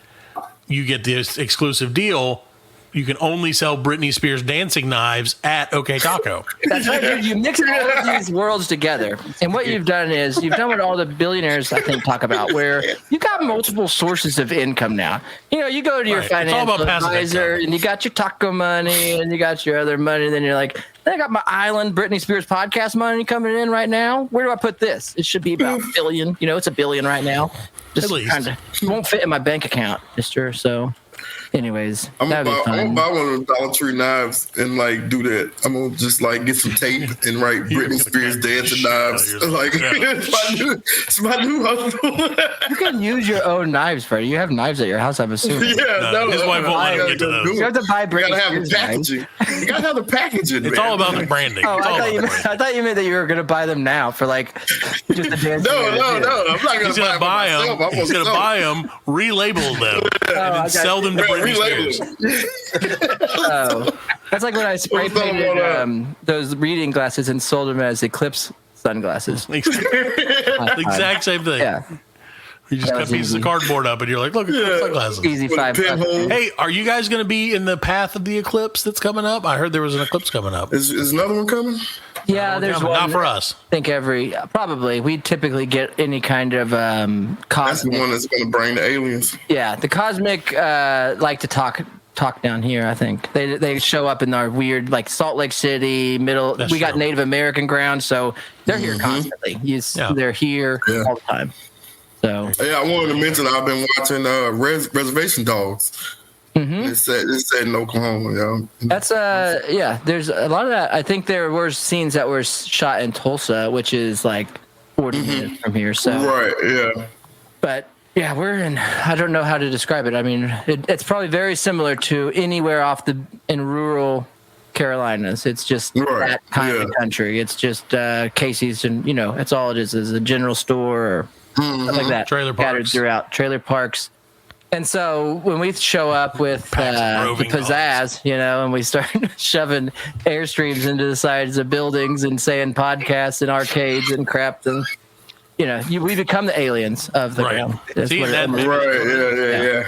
you get this exclusive deal. You can only sell Britney Spears dancing knives at OK Taco. That's right, dude. You mix all of these worlds together, and what you've done is you've done what all the billionaires I think talk about, where you got multiple sources of income now. You go to your financial advisor, and you got your taco money, and you got your other money, and then you're like, I got my island Britney Spears podcast money coming in right now. Where do I put this? It should be about $1 billion. It's $1 billion right now. Just kind of won't fit in my bank account, mister. So Anyways, I'm that'd gonna be fun. buy one of the Dollar Tree knives and like do that. I'm gonna just like get some tape and write Britney Spears dancing knives. Like it's my new hustle. You can use your own knives, Freddie. You have knives at your house, I'm assuming. Yeah, his wife won't let him get to those. You have to buy Britney You gotta have Spears the knives. packaging. You gotta have the packaging. It's man. all about the branding. Oh, It's all I about the branding. thought you meant that you were gonna buy them now for like just a dance. No. I'm not gonna He's gonna buy them. He's gonna buy them, relabel them, and then sell them to Britney Spears. Oh, that's like when I spray painted those reading glasses and sold them as Eclipse sunglasses. Exact same thing. Yeah, You just cut pieces of cardboard up, and you're like, "Look, it's sunglasses." easy $5. Hey, are you guys going to be in the path of the eclipse that's coming up? I heard there was an eclipse coming up. Is another one coming? Yeah, there's one. Not for us. I think probably we typically get any kind of That's the cosmic. one that's gonna bring the aliens. Yeah, the cosmic like to talk down here. I think they show up in our weird like Salt Lake City middle. That's we got true. Native American ground, so they're here constantly. They're here all the time. So Yeah, I wanted to mention I've been watching Reservation Dogs. It's set in Oklahoma. Yeah, that's there's a lot of that. I think there were scenes that were shot in Tulsa, which is like 40 minutes from here. So right. Yeah. but yeah, we're in. I don't know how to describe it. I mean, it's probably very similar to anywhere in rural Carolinas. It's just that kind of country. It's just Casey's, and that's all it is a general store or stuff like that. Trailer scattered parks. throughout trailer parks. And so when we show up with the pizzazz, and we start shoving Airstreams into the sides of buildings and saying podcasts and arcades and crap, then we become the aliens of the ground. That's See, what that- Yeah.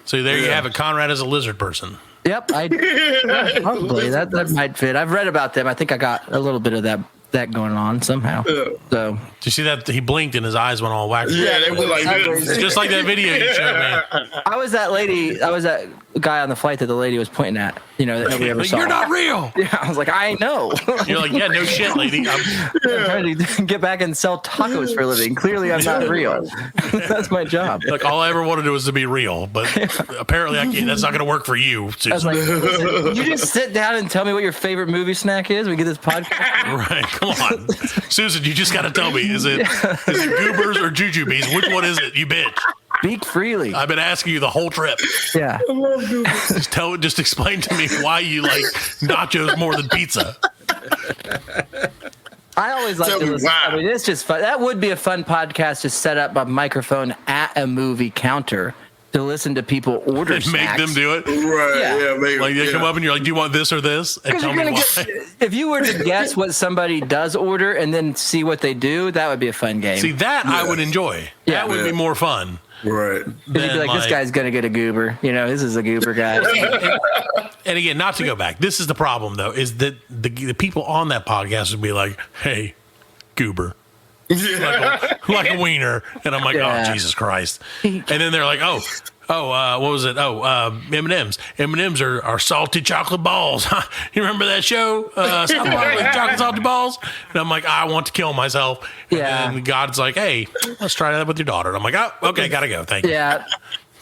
So there you have it. Conrad is a lizard person. Yep, probably that might fit. I've read about them. I think I got a little bit of that going on somehow. So Did you see that? He blinked and his eyes went all waxy. Yeah, they were like this. It's just like that video you showed me. I was that guy on the flight that the lady was pointing at. That nobody ever Like, saw. you're not real. Yeah, I was like, I know. You're like, yeah, no shit, lady. I'm trying to get back and sell tacos for a living. Clearly, I'm not real. That's my job. Like, all I ever wanted was to be real, but apparently I can't. That's not going to work for you, I was Susan. like, listen, would you just sit down and tell me what your favorite movie snack is? We get this podcast. Right, come on, Susan. You just got to tell me: is it goobers or jujubes? Which one is it? You bitch. Speak freely. I've been asking you the whole trip. Yeah. Just explain to me why you like nachos more than pizza. I always like Tell to me listen. why. I mean, it's just fun. That would be a fun podcast to set up a microphone at a movie counter to listen to people order And make snacks. them do it. Right. Yeah. Yeah. Maybe. Like they come up and you're like, "Do you want this or this?" And Because tell you're me gonna why. if you were to guess what somebody does order and then see what they do, that would be a fun game. See that I would enjoy. Yeah. That would be more fun. Right. Because you'd be Then, like, this guy's gonna get a goober. This is a goober guy. And again, not to go back. This is the problem, though, is that the people on that podcast would be like, "Hey, goober." like a wiener. And I'm like, Yeah. oh, Jesus Christ. And then they're like, what was it? M&M's. M&M's are salty chocolate balls. You remember that show? Chocolate salty balls? And I'm like, I want to kill myself. Yeah. And God's like, hey, let's try that with your daughter. And I'm like, oh, okay, gotta go. Thank you. Yeah.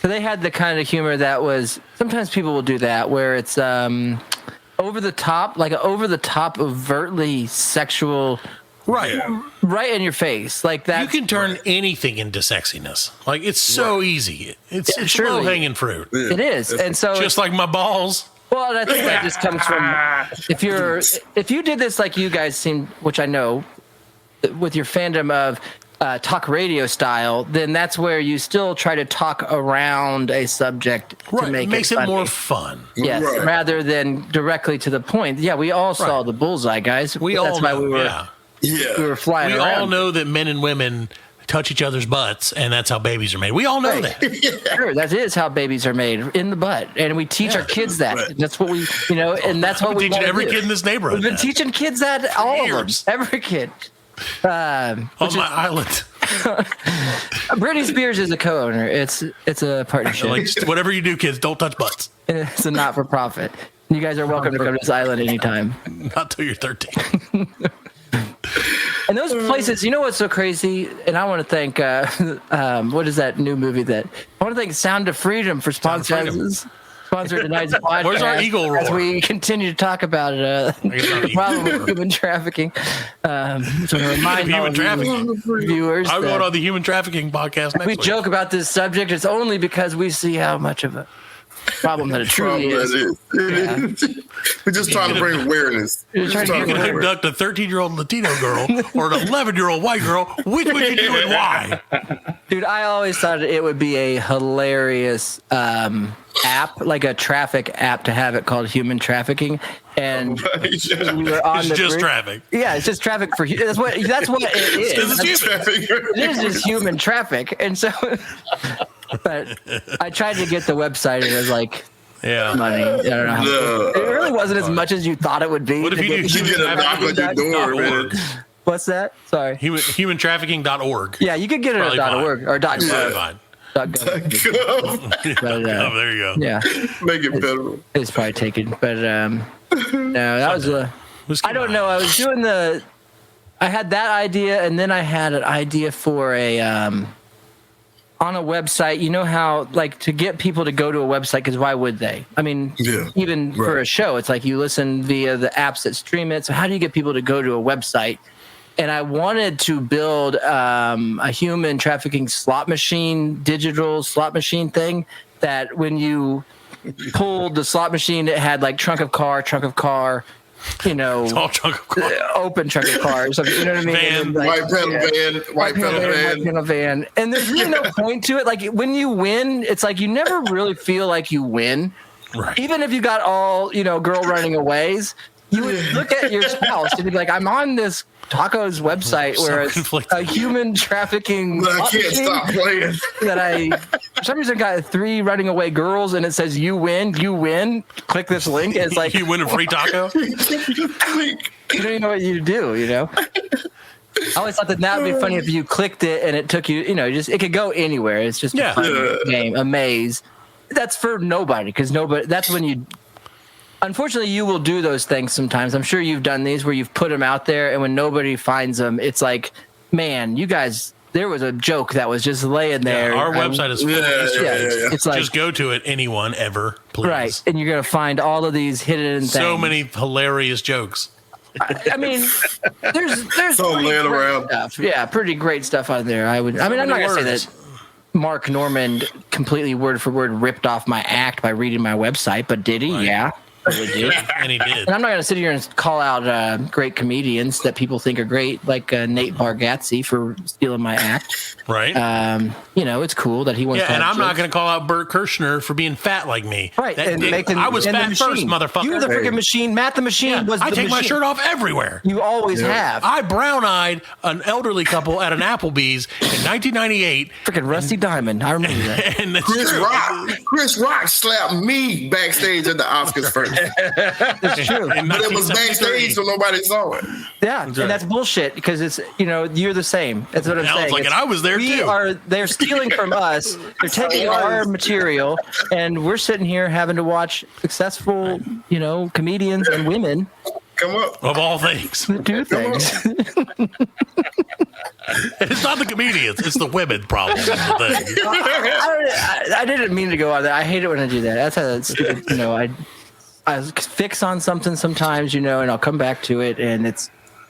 So they had the kind of humor that was, sometimes people will do that where it's over the top, like over the top, overtly sexual. Right. Right in your face. Like that. You can turn anything into sexiness. Like, it's so easy. It's surely. low-hanging fruit. It is. And so Just like my balls. well, and I think that just comes from if you did this like you guys seem, which I know, with your fandom of talk radio style, then that's where you still try to talk around a subject to make it makes it it funny. more fun. Yes, Right. rather than directly to the point. Yeah, we all saw the bullseye, guys. We That's all why know, we were yeah. we were flying We around. all know that men and women touch each other's butts, and that's how babies are made. We all know Right. that. Sure, that is how babies are made, in the butt, and we teach our kids that. Right. That's what we, and that's what I'm we teaching wanna every do. kid in this neighborhood. We've been that. teaching kids that, all of years. them, every kid. On my island. Britney Spears is a co-owner. It's a partnership. Like, just whatever you do, kids, don't touch butts. It's a not-for-profit. You guys are welcome to come to this island anytime. Not till you're 13. And those places, you know what's so crazy? And I want to thank, what is that new movie I want to thank Sound of Freedom for Sound of Freedom. Sponsor tonight's podcast. Where's our eagle roar? As we continue to talk about the problem with human trafficking. So to remind all of you viewers, I'm going on the human trafficking podcast next we week. joke about this subject. It's only because we see how much of a problem that it truly is. We're just trying to bring awareness. You can abduct a 13-year-old Latino girl or an 11-year-old white girl. Which would you do and why? Dude, I always thought it would be a hilarious app, like a traffic app, to have it called human trafficking. And we were on it's the just bridge. traffic. Yeah, it's just traffic for that's what it is. It is just human traffic. And so, but I tried to get the website and it was like, money. I don't know how it really wasn't as much as you thought it would be. What if you get a knock on your door, man? What's that? Sorry. Humantrafficking.org. Yeah, you could get it at .org or .gov. There you go. Yeah. Make it better. It's probably taken. But no, that was I don't know. I was doing I had that idea, and then I had an idea for a on a website. You know how, like, to get people to go to a website, because why would they? I mean, even for a show, it's like you listen via the apps that stream it. So how do you get people to go to a website? And I wanted to build a human trafficking slot machine, digital slot machine thing that when you pulled the slot machine, it had like trunk of car, you know, it's all trunk of car. Open trunk of car, or something, you know what I mean? Van, like, white panel van. And there's really no point to it. Like when you win, it's like you never really feel like you win. Right. Even if you got all, girl running aways, you would look at your spouse and be like, I'm on this Taco's website where it's a human trafficking. But I can't stop playing. That I, for some reason, got 3 running away girls, and it says you win. Click this link. It's like you win a free taco. You don't even know what you do. I always thought that would be funny if you clicked it and it took you. It could go anywhere. It's just a fun game, a maze. That's for nobody, because nobody. That's when you. Unfortunately, you will do those things sometimes. I'm sure you've done these where you've put them out there, and when nobody finds them, it's like, man, you guys, there was a joke that was just laying there. Yeah, our website is full of Easter eggs. It's like, just go to it, anyone, ever, please. Right, and you're going to find all of these hidden things. So many hilarious jokes. I mean, there's so laying around stuff. Yeah, pretty great stuff on there. I'm not going to say that Mark Norman completely word for word ripped off my act by reading my website, but did he? Right. Yeah. And he did. And I'm not going to sit here and call out great comedians that people think are great, like Nate Bargatze for stealing my act. Right. It's cool that he wants to have and I'm jokes. not going to call out Bert Kirshner for being fat like me. Right. I was fat first, motherfucker. You're the freaking machine. Matt the Machine was the I take my machine. shirt off everywhere. You always have. I brown-eyed an elderly couple at an Applebee's in 1998. Freaking Rusty Diamond. I remember that. And Chris Rock slapped me backstage at the Oscars first. That's true. But it was backstage, so nobody saw it. Yeah, and that's bullshit, because it's, you're the same. That's what I'm saying. Like, and I was there too. They're stealing from us. They're taking our material, and we're sitting here having to watch successful, comedians and women come up of all things do things. It's not the comedians; it's the women problem. I didn't mean to go on that. I hate it when I do that. That's how stupid. I fix on something sometimes, and I'll come back to it, and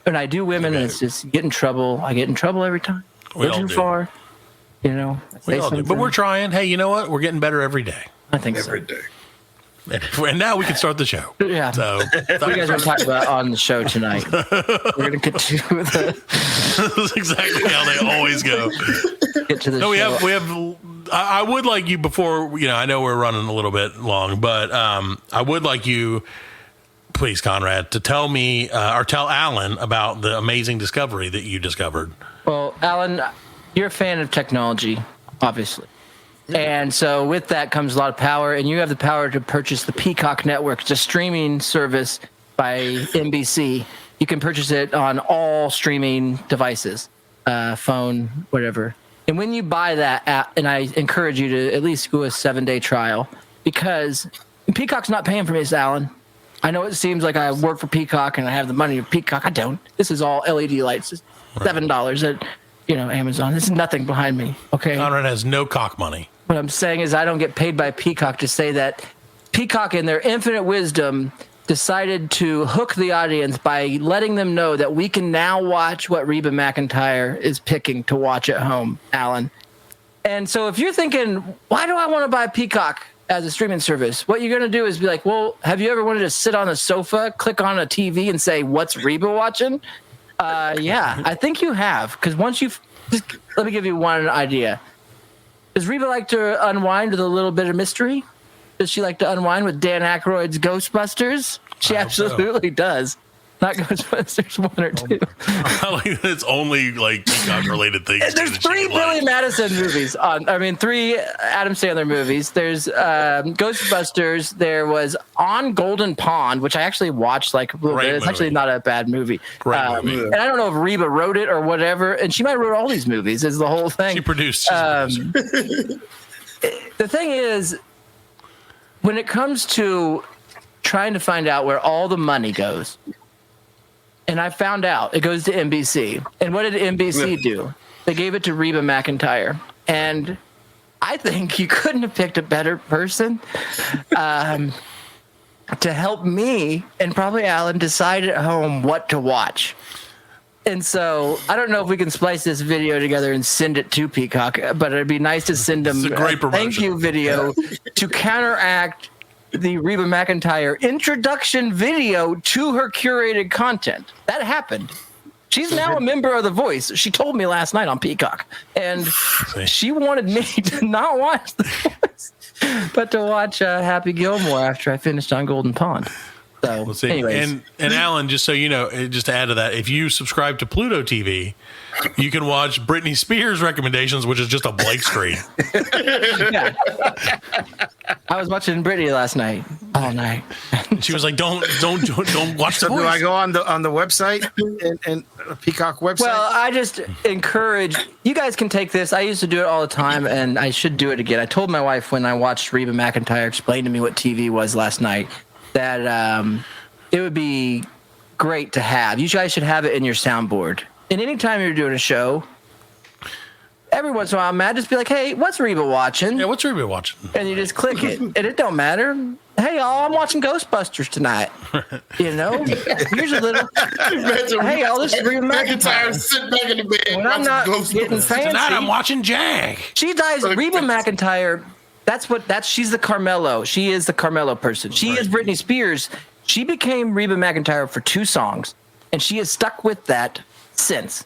I do women, and it's just get in trouble. I get in trouble every time. We all too do. far. We all do. But we're trying. Hey, you know what? We're getting better every day. I think every day. And now we can start the show. Yeah. So what are you guys going to talk about on the show tonight? We're going to continue with That's exactly how they always go. Get to the show. We have. I would like you before. I know we're running a little bit long, but I would like you, please, Conrad, to tell me or tell Alan about the amazing discovery that you discovered. Well, Alan, you're a fan of technology, obviously. And so with that comes a lot of power, and you have the power to purchase the Peacock Network. It's a streaming service by NBC. You can purchase it on all streaming devices, phone, whatever. And when you buy that app, and I encourage you to at least go a 7-day trial, because Peacock's not paying for me, Alan. I know it seems like I work for Peacock and I have the money for Peacock. I don't. This is all LED lights. It's $7 at Amazon. This is nothing behind me. Okay. Conrad has no cock money. What I'm saying is I don't get paid by Peacock to say that Peacock, in their infinite wisdom, decided to hook the audience by letting them know that we can now watch what Reba McEntire is picking to watch at home, Alan. And so if you're thinking, why do I want to buy Peacock as a streaming service? What you're going to do is be like, well, have you ever wanted to sit on a sofa, click on a TV and say, what's Reba watching? Yeah, I think you have. Because once you've... Let me give you one idea. Does Reba like to unwind with a little bit of mystery? Does she like to unwind with Dan Aykroyd's Ghostbusters? She absolutely does. Not Ghostbusters 1 or 2. I like that it's only like Peacock-related things. There's 3 Billy Madison movies 3 Adam Sandler movies. There's Ghostbusters. There was On Golden Pond, which I actually watched like a little bit. It's actually not a bad movie. Great movie. And I don't know if Reba wrote it or whatever. And she might have wrote all these movies. Is the whole thing. She produced. The thing is, when it comes to trying to find out where all the money goes, and I found out it goes to NBC. And what did NBC do? They gave it to Reba McEntire. And I think you couldn't have picked a better person to help me and probably Alan decide at home what to watch. And so I don't know if we can splice this video together and send it to Peacock, but it'd be nice to send them a thank you video to counteract the Reba McEntire introduction video to her curated content. That happened. She's now a member of The Voice. She told me last night on Peacock. And she wanted me to not watch The Voice, but to watch Happy Gilmore after I finished on Golden Pond. So, anyways. And Alan, just so you know, just to add to that, if you subscribe to Pluto TV, you can watch Britney Spears recommendations, which is just a blank screen. Yeah. I was watching Britney last night, all night. She was like, "Don't watch The So Voice." do I go on the website and Peacock website? Well, I just encourage you guys can take this. I used to do it all the time, and I should do it again. I told my wife when I watched Reba McEntire explain to me what TV was last night that it would be great to have. You guys should have it in your soundboard. And anytime you're doing a show, every once in a while, Matt, just be like, hey, what's Reba watching? Yeah, what's Reba watching? And you just click it. And it don't matter. Hey, y'all, I'm watching Ghostbusters tonight. You know? Here's a little... Hey, y'all, this is Reba McEntire. Sit back in the bed. When I'm not getting fancy... Tonight I'm watching Jack. She dies... Reba McEntire... She's the Carmelo. She is the Carmelo person. She is Britney Spears. She became Reba McEntire for 2 songs, and she has stuck with that since.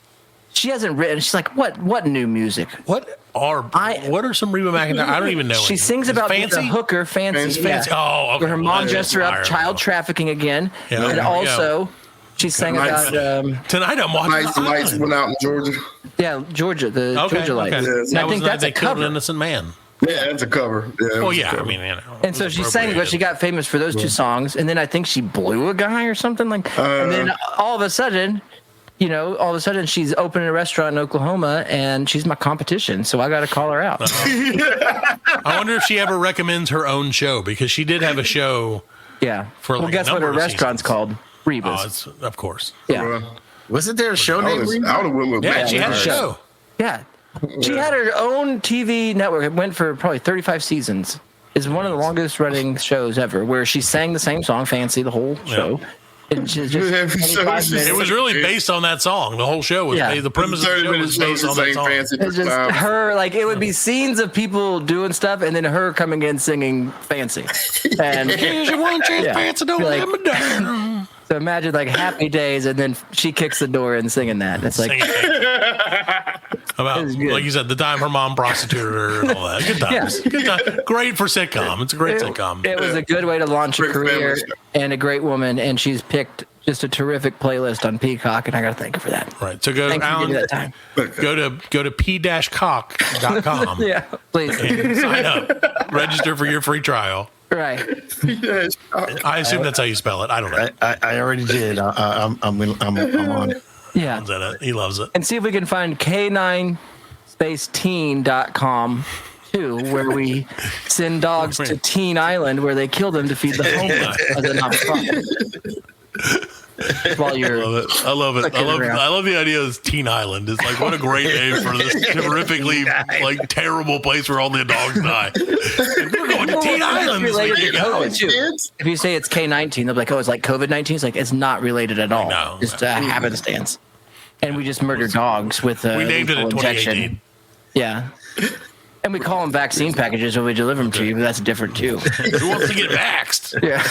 She hasn't written. She's like, what new music? What are some Reba McEntire? I don't even know. She sings about being a hooker, fancy. Fancy. Oh, okay. Where her mom dressed her up, child trafficking again, and also she sang about Tonight I'm watching. The lights went out in Georgia. Yeah, Georgia, Georgia lights. Okay. And I think that's a cover. An innocent man. Yeah, that's a cover. Yeah, I mean, you know. And so she sang, but she got famous for those 2 songs, and then I think she blew a guy or something like. And then all of a sudden, she's opening a restaurant in Oklahoma, and she's my competition. So I got to call her out. I wonder if she ever recommends her own show, because she did have a show. Yeah. For like guess what her restaurant's called? Reba's. Of course. Yeah. Wasn't there a show named Reba? I would have went with Yeah, she had a show. Yeah. She had her own TV network. It went for probably 35 seasons. It's one of the longest running shows ever, where she sang the same song, Fancy, the whole show. It's just it was really based on that song. The whole show was the premise of the show was based on that song. It's just her, like, it would be scenes of people doing stuff, and then her coming in singing Fancy. And here's your one chance, Fancy, don't let me down. So imagine like Happy Days, and then she kicks the door and singing that. It's like about, like you said, the time her mom prostituted her and all that. Good times. Good time. Great for sitcom. It's a great sitcom. It was a good way to launch a career, and a great woman, and she's picked just a terrific playlist on Peacock, and I got to thank her for that. Right. So go, Alan, that time. go to p-cock.com. Yeah, please. And sign up. Register for your free trial. Right. I assume that's how you spell it. I don't know. I already did. I'm on it. Yeah. He loves it. And see if we can find K9spaceteen.com too, where we send dogs to Teen Island, where they kill them to feed the homeless as a nonprofit. while you're. I love it. I love the idea of Teen Island. It's like, what a great name for this horrifically like terrible place where all the dogs die. We're going to Teen Island this weekend. If you say it's K-19, they'll be like, oh, it's like COVID-19. It's like, it's not related at all. No. Just happenstance. And we just murder dogs with a we named it in 2018. Injection. Yeah. And we call them vaccine packages when we deliver them to you, but that's different too. Who wants to get vaxxed? Yeah.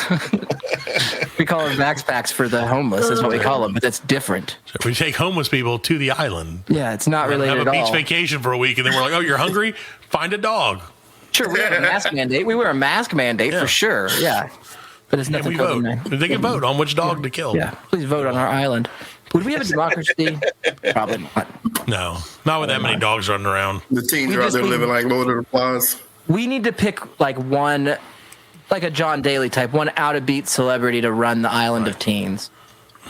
We call them vax packs for the homeless. That's what we call them, but that's different. So we take homeless people to the island. Yeah, it's not related at all. Have a beach vacation for a week, and then we're like, oh, you're hungry? Find a dog. Sure, we have a mask mandate. We wear a mask mandate for sure. Yeah. But it's nothing. We vote. They can vote on which dog to kill. Yeah. Please vote on our island. Would we have a democracy? Probably not. No, not with that many dogs running around. The teens are out there living like Lord of the Flies. We need to pick like one, like a John Daly type, one out-of-beat celebrity to run the island of teens.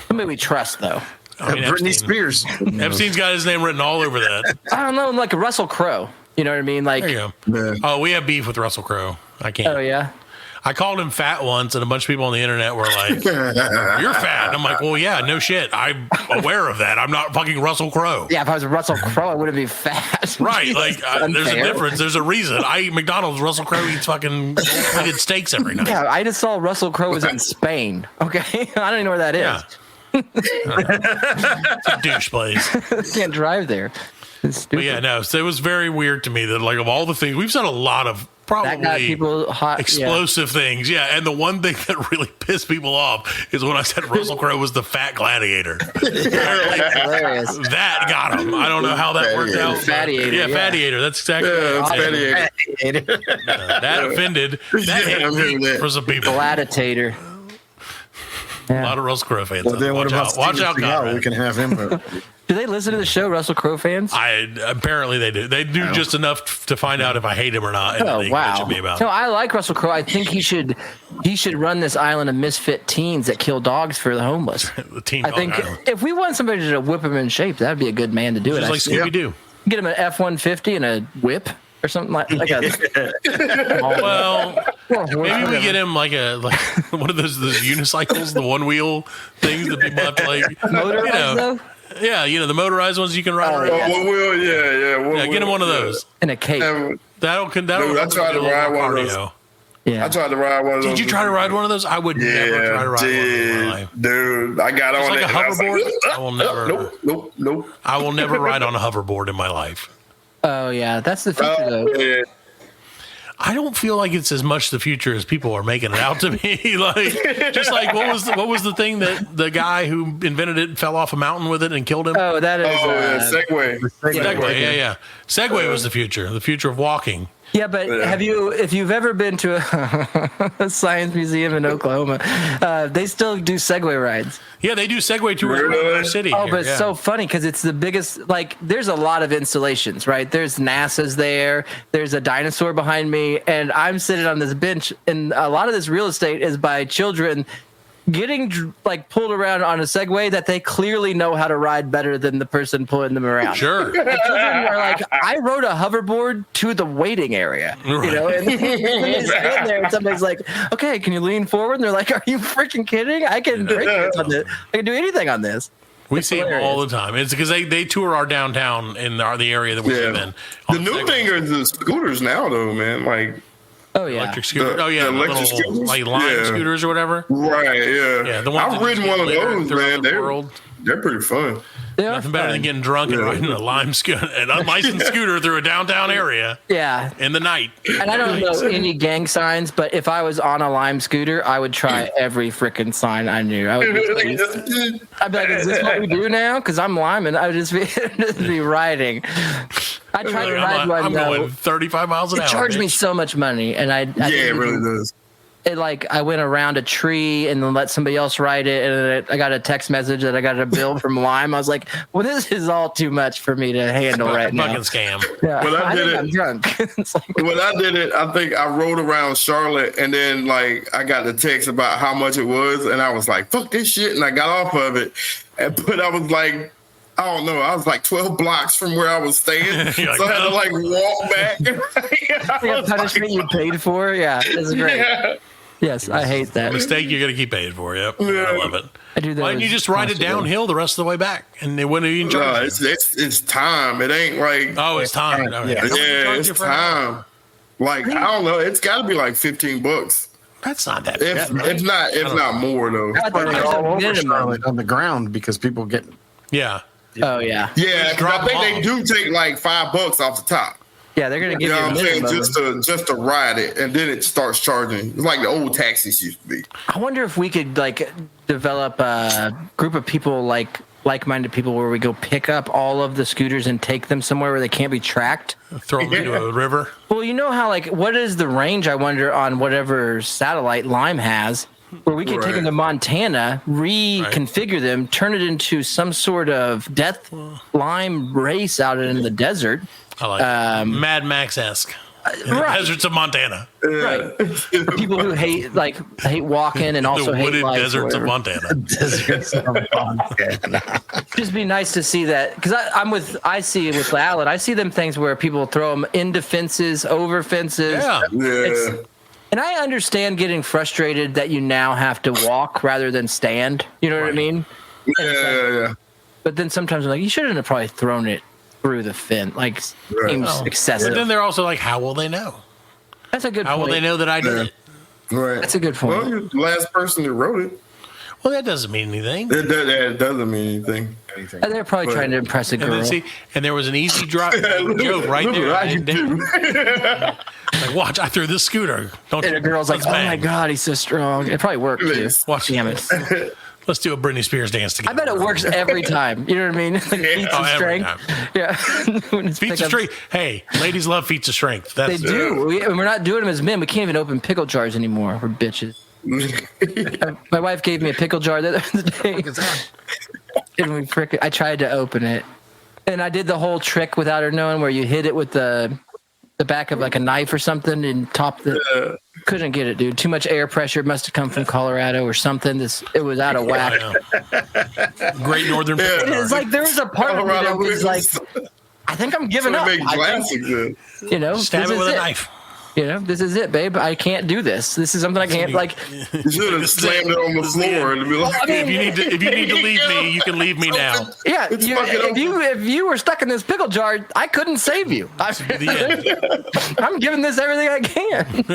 Somebody we trust, though. I mean, Britney Spears. Epstein's got his name written all over that. I don't know, like a Russell Crowe. You know what I mean? Like, there you go. Oh, we have beef with Russell Crowe. I can't. Oh, yeah? I called him fat once, and a bunch of people on the internet were like, you're fat. And I'm like, well, yeah, no shit. I'm aware of that. I'm not fucking Russell Crowe. Yeah, if I was Russell Crowe, I wouldn't be fat. Right. Like, there's a difference. There's a reason. I eat McDonald's. Russel Crowe eats fucking gold-plated steaks every night. Yeah, I just saw Russell Crowe was in Spain. Okay? I don't even know where that is. Yeah. It's a douche place. Can't drive there. It's stupid. But yeah, no. So it was very weird to me that, like, of all the things, we've said a lot of probably people hot, explosive things. Yeah. And the one thing that really pissed people off is when I said Russell Crowe was the fat gladiator. Hilarious. That got him. I don't know how that worked out. Fattiator. Yeah, Fattiator. That's exactly Fattiator. That offended. That hit me for some people. Gladitator. Yeah. A lot of Russell Crowe fans. Well, then what about Watch out, Conrad. We can have him. Do they listen to the show, Russell Crowe fans? Apparently they do. They do just enough to find out if I hate him or not. And Oh, wow. Me about No, I like Russell Crowe. I think he should run this island of misfit teens that kill dogs for the homeless. The teen I think island. if we want somebody to whip him in shape, that'd be a good man to do it. Just like Scooby-Doo. Get him an F-150 and a whip or something like that. Well, maybe we get him like one of those unicycles, the one wheel things that people have to like motorized though. Yeah, the motorized ones you can ride around. Oh, well, yeah. Get him one of those. And a cape. That'll Dude, I tried to ride one of those. Yeah. I tried to ride one of those. Did you try to ride one of those? I would never try to ride one in my life. Dude, I got on like it. a hoverboard? I will never. Nope. I will never ride on a hoverboard in my life. Oh, yeah. That's the future, though. Yeah. I don't feel like it's as much the future as people are making it out to me. Like, just like what was the thing that the guy who invented it fell off a mountain with it and killed him? Oh, that is Segway. Segway. Segway was the future of walking. Yeah, but if you've ever been to a science museum in Oklahoma, they still do Segway rides. Yeah, they do Segway tours around our city. Oh, but it's so funny because it's the biggest, like, there's a lot of installations, right? There's NASA's there. There's a dinosaur behind me, and I'm sitting on this bench, and a lot of this real estate is by children getting like pulled around on a Segway that they clearly know how to ride better than the person pulling them around. Sure. And children are like, I rode a hoverboard to the waiting area, and they stand there and somebody's like, okay, can you lean forward? And they're like, are you freaking kidding? I can break this on this. I can do anything on this. We see them all the time. It's because they tour our downtown in the area that we live in. The new thing are the scooters now, though, man. Like, oh yeah, electric scooters. The electric scooters, like Lime scooters or whatever. Right. Yeah. Yeah. The ones I've ridden one of those, man. They're pretty fun. Nothing better than getting drunk and riding a Lime scooter, an unlicensed scooter through a downtown area. Yeah. In the night. And I don't know any gang signs, but if I was on a Lime scooter, I would try every freaking sign I knew. I'd be like, is this what we do now? Because I'm Lime, and I would just be riding. I tried to ride one. I'm going 35 miles an hour. It charged me so much money, and I it really does. It I went around a tree and then let somebody else ride it, and I got a text message that I got a bill from Lime. I was like, well, this is all too much for me to handle right now. Fucking scam. Yeah, when I did I'm drunk. When I did it, I think I rode around Charlotte, and then I got the text about how much it was, and I was like, fuck this shit, and I got off of it. But I was like, I don't know. I was like 12 blocks from where I was staying, so I had to walk back. Punishment you paid for? Yeah, that's great. Yes, I hate that. Mistake you're going to keep paying for. Yep. I love it. I do that. Why didn't you just ride it downhill the rest of the way back? And they wouldn't even charge you. It's time. It ain't like... Oh, it's time. Oh, yeah, it's time. Like, I don't know. It's got to be like $15. That's not that bad. If not more, though. All over Charlotte on the ground because people get... Yeah. Oh, yeah. Yeah, because I think they do take like $5 off the top. Yeah, they're going to give you what a I'm saying? minimum. Just to ride it, and then it starts charging. It's like the old taxis used to be. I wonder if we could like develop a group of people like-minded people where we go pick up all of the scooters and take them somewhere where they can't be tracked. Throw them into a river. Well, you know how like what is the range? I wonder on whatever satellite Lime has, where we could take them to Montana, reconfigure them, turn it into some sort of death Lime race out in the desert. I like it. Mad Max-esque. In the deserts of Montana. Right. For people who hate walking and also the hate wooded life. deserts of Montana. Deserts of Montana. Just be nice to see that because I see it with Alan. I see them things where people throw them into fences, over fences. Yeah. And I understand getting frustrated that you now have to walk rather than stand. You know what I mean? Yeah. But then sometimes I'm like, you shouldn't have probably thrown it through the fence. Like, seems excessive. But then they're also like, how will they know? That's a good point. How will they know that I did it? Right. That's a good point. Well, you're the last person that wrote it. Well, that doesn't mean anything. It doesn't mean anything. And they're probably trying to impress a girl. And there was an easy drop joke right there. Like, watch, I threw this scooter. And a girl's like, oh my God, he's so strong. It probably worked too. Watch. Damn it. Let's do a Britney Spears dance together. I bet it works every time. You know what I mean? Like feats of strength. Yeah. Feats of strength. Hey, ladies love feats of strength. They do. We're not doing them as men. We can't even open pickle jars anymore. We're bitches. My wife gave me a pickle jar the other day. And I tried to open it. And I did the whole trick without her knowing where you hit it with the back of like a knife or something and top the... Couldn't get it, dude. Too much air pressure. It must have come from Colorado or something. It was out of whack. Great Northern. It's like there was a part of me that was like, I think I'm giving up. You know, stab it with a knife. You know, this is it, babe. I can't do this. This is something I can't like. You should have slammed it on the floor and be like, if you need to leave me, you can leave me now. Yeah, if you were stuck in this pickle jar, I couldn't save you. I'm giving this everything I can.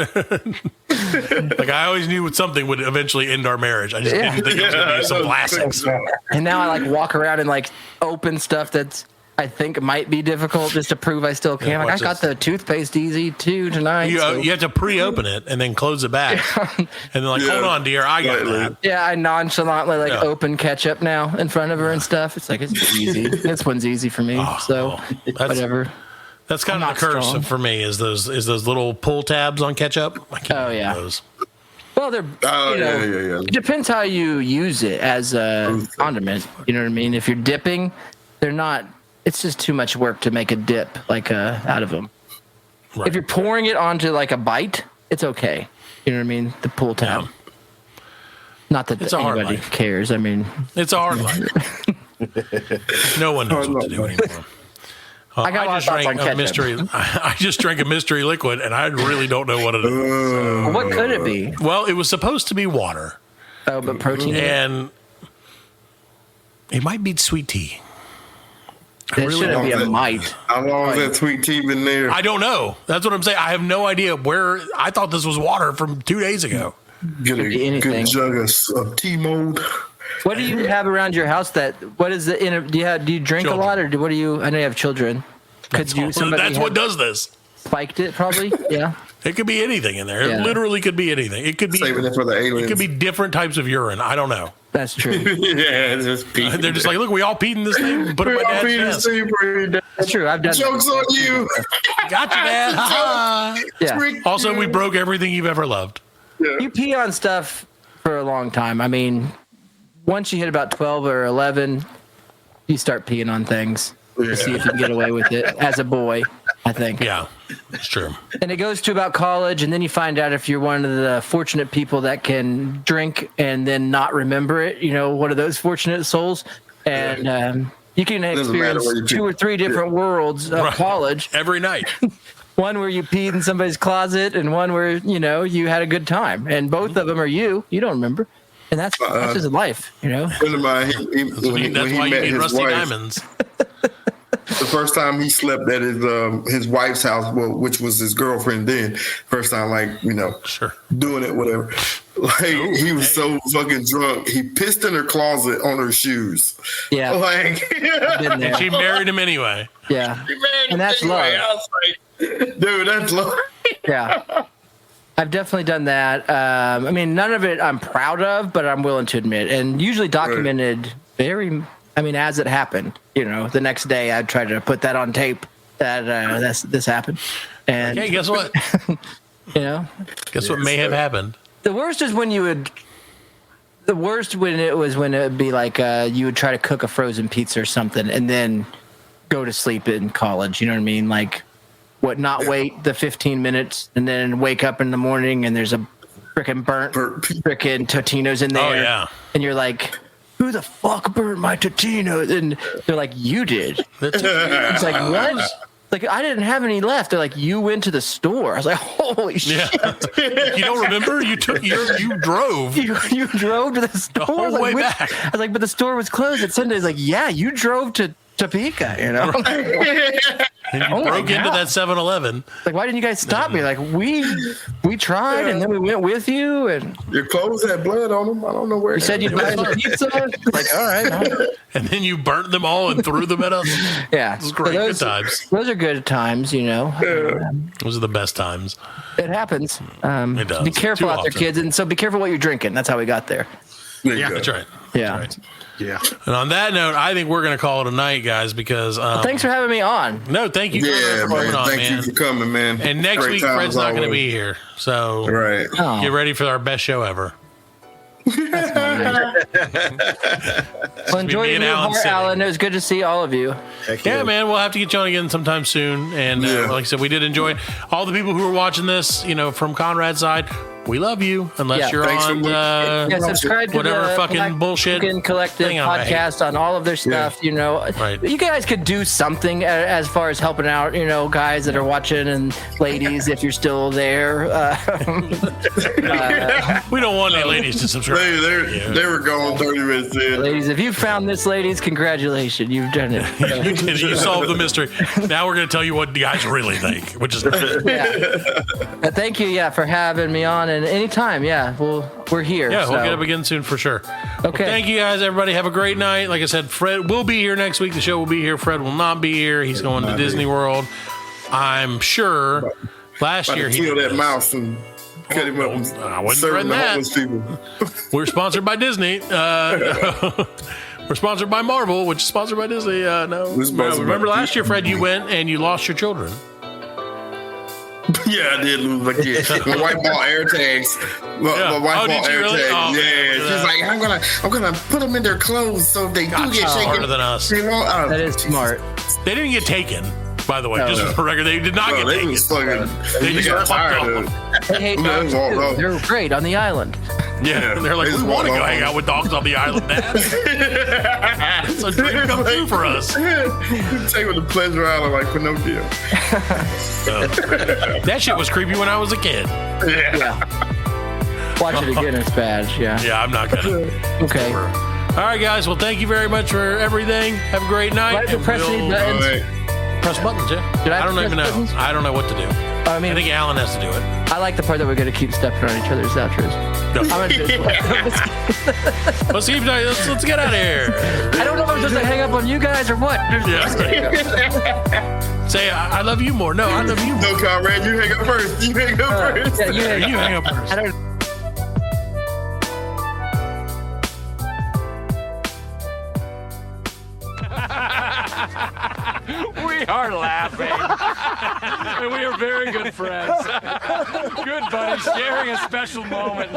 Like I always knew something would eventually end our marriage. I just didn't think it was gonna be some plastics. And now I like walk around and like open stuff that's I think might be difficult just to prove I still can. Yeah, like I got the toothpaste easy too tonight. You have to pre-open it and then close it back. And then like, hold on, dear, I got that. Yeah, I nonchalantly open ketchup now in front of her and stuff. It's like it's easy. This one's easy for me. Whatever. That's kind of the curse for me is those little pull tabs on ketchup. I can't do those. Well, they're it depends how you use it as a condiment. You know what I mean? If you're dipping, they're not. It's just too much work to make a dip out of them. Right. If you're pouring it onto like a bite, it's okay. You know what I mean? The pull tab. Yeah. Not that anybody cares. I mean, it's a hard life. No one knows what to do anymore. I just drank a mystery liquid, and I really don't know what it is. What could it be? Well, it was supposed to be water. Oh, but protein. And it might be sweet tea. It shouldn't be a might. How long has that sweet tea been there? I don't know. That's what I'm saying. I have no idea where. I thought this was water from 2 days ago. Get a good jug of tea mold. What do you have around your house? What is the? Do you drink a lot, or what do you? I know you have children. That's what does this. Spiked it probably. Yeah. It could be anything in there. It literally could be anything. It could be. Saving it for the aliens. It could be different types of urine. I don't know. That's true. It's just they're just like, look, we all peed in this thing. Put it in my dad's desk. That's true. I've done. Joke's on you. Got you, Dad. Ha-ha. Yeah. Also, we broke everything you've ever loved. Yeah. You pee on stuff for a long time. I mean, once you hit about 12 or 11, you start peeing on things to see if you can get away with it as a boy, I think. Yeah, it's true. And it goes to about college, and then you find out if you're one of the fortunate people that can drink and then not remember it, one of those fortunate souls. And you can experience 2 or 3 different worlds of college. Every night. One where you peed in somebody's closet, and one where you had a good time, and both of them are you. You don't remember, and that's just life, Friend of mine, That's why you need rusty diamonds. The first time he slept at his wife's house, which was his girlfriend then. First time, Sure. doing it, whatever. He was so fucking drunk, he pissed in her closet on her shoes. Yeah. And she married him anyway. Yeah. And that's love. I was like, dude, that's love. Yeah. I've definitely done that. None of it I'm proud of, but I'm willing to admit, and usually documented as it happened. The next day I'd try to put that on tape that this happened. And hey, guess what? Guess what may have happened? The worst is when it would be like you would try to cook a frozen pizza or something and then go to sleep in college. You know what I mean? Like, not wait the 15 minutes and then wake up in the morning and there's a freaking burnt freaking Totino's in there. Oh, yeah. And you're like, who the fuck burnt my Totino's? And they're like, you did. It's like, what? Like, I didn't have any left. They're like, you went to the store. I was like, holy shit. You don't remember? You drove. You drove to the store? The whole way back. I was like, but the store was closed at Sunday. He's like, yeah, you drove to Topeka, And you broke into that 7-Eleven. Like, why didn't you guys stop me? Like, we tried, and then we went with you. And your clothes had blood on them. I don't know where. You said you'd buy the pizza. Like, all right. And then you burnt them all and threw them at us. Yeah, it was great. Good times. Those are good times, Those are the best times. It happens. It does. Be careful out there, kids, and so be careful what you're drinking. That's how we got there. Yeah, that's right. Yeah. That's right. Yeah. And on that note, I think we're going to call it a night, guys, because thanks for having me on. No, thank you for coming on, Thank you for coming, man. And next week, Fred's not going to be here, so get ready for our best show ever. Well, enjoy your new heart, Alan. It was good to see all of you. Yeah, man. We'll have to get you on again sometime soon. And like I said, we did enjoy it. All the people who are watching this, from Conrad's side, we love you. Unless you're on subscribe to whatever the fucking bullshit Collective podcast on all of their stuff. Right. You guys could do something as far as helping out. Guys that are watching and ladies, if you're still there. We don't want any ladies to subscribe. They were going 30 minutes in. Ladies, if you found this, ladies, congratulations, you've done it. You solved the mystery. Now we're going to tell you what the guys really think, which is thank you, for having me on. And anytime, we're here. Yeah, we'll get up again soon for sure. Okay. Well, thank you guys, everybody. Have a great night. Like I said, Fred will be here next week. The show will be here. Fred will not be here. He's going to Disney World. I'm sure. Last year he killed that mouse and cut him up. I wasn't threatening that. We're sponsored by Disney. We're sponsored by Marvel, which is sponsored by Disney. No. Remember last year, Fred, you went and you lost your children. Yeah, I did lose my kid. My wife bought air tags. My wife bought air tags. She's like, I'm gonna put them in their clothes so if they do get shaken. Smarter than us. That is smart. They didn't get taken, by the way. Just for the record, they did not get taken. They just got tired. They're great on the island. Yeah, they're like, we want to go hang out with dogs on the island, Dad. It's a dream come true for us. Take with the pleasure island like Pinocchio. That shit was creepy when I was a kid. Yeah. Watch it again, it's bad. Yeah, I'm not gonna. Okay. All right, guys. Well, thank you very much for everything. Have a great night. Press buttons, yeah. I don't even know. Buttons? I don't know what to do. I think Alan has to do it. I like the part that we're going to keep stepping on each other's outros. No. Let's get out of here. I don't know if I'm supposed to hang up on you guys or what. Say, I love you more. No, I love you more. No, Conrad, you hang up first. You hang up first. Yeah, you hang up first. I don't. We are laughing. And we are very good friends. Good buddies, sharing a special moment.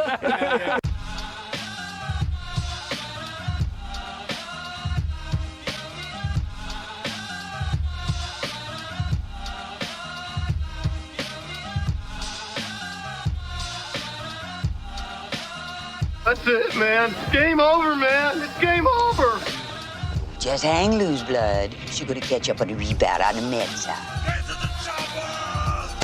That's it, man. Game over, man. It's game over. Just hang loose, blood. You're gonna catch up on the rebound on the med side. Get to the chopper!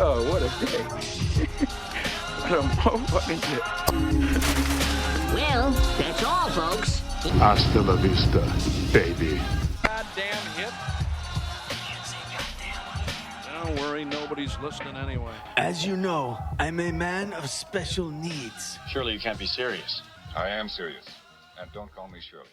Oh, what a day. What a motherfucking day. Well, that's all, folks. Hasta la vista, baby. Goddamn hip. Don't worry, nobody's listening anyway. As you know, I'm a man of special needs. Surely you can't be serious. I am serious. And don't call me Shirley.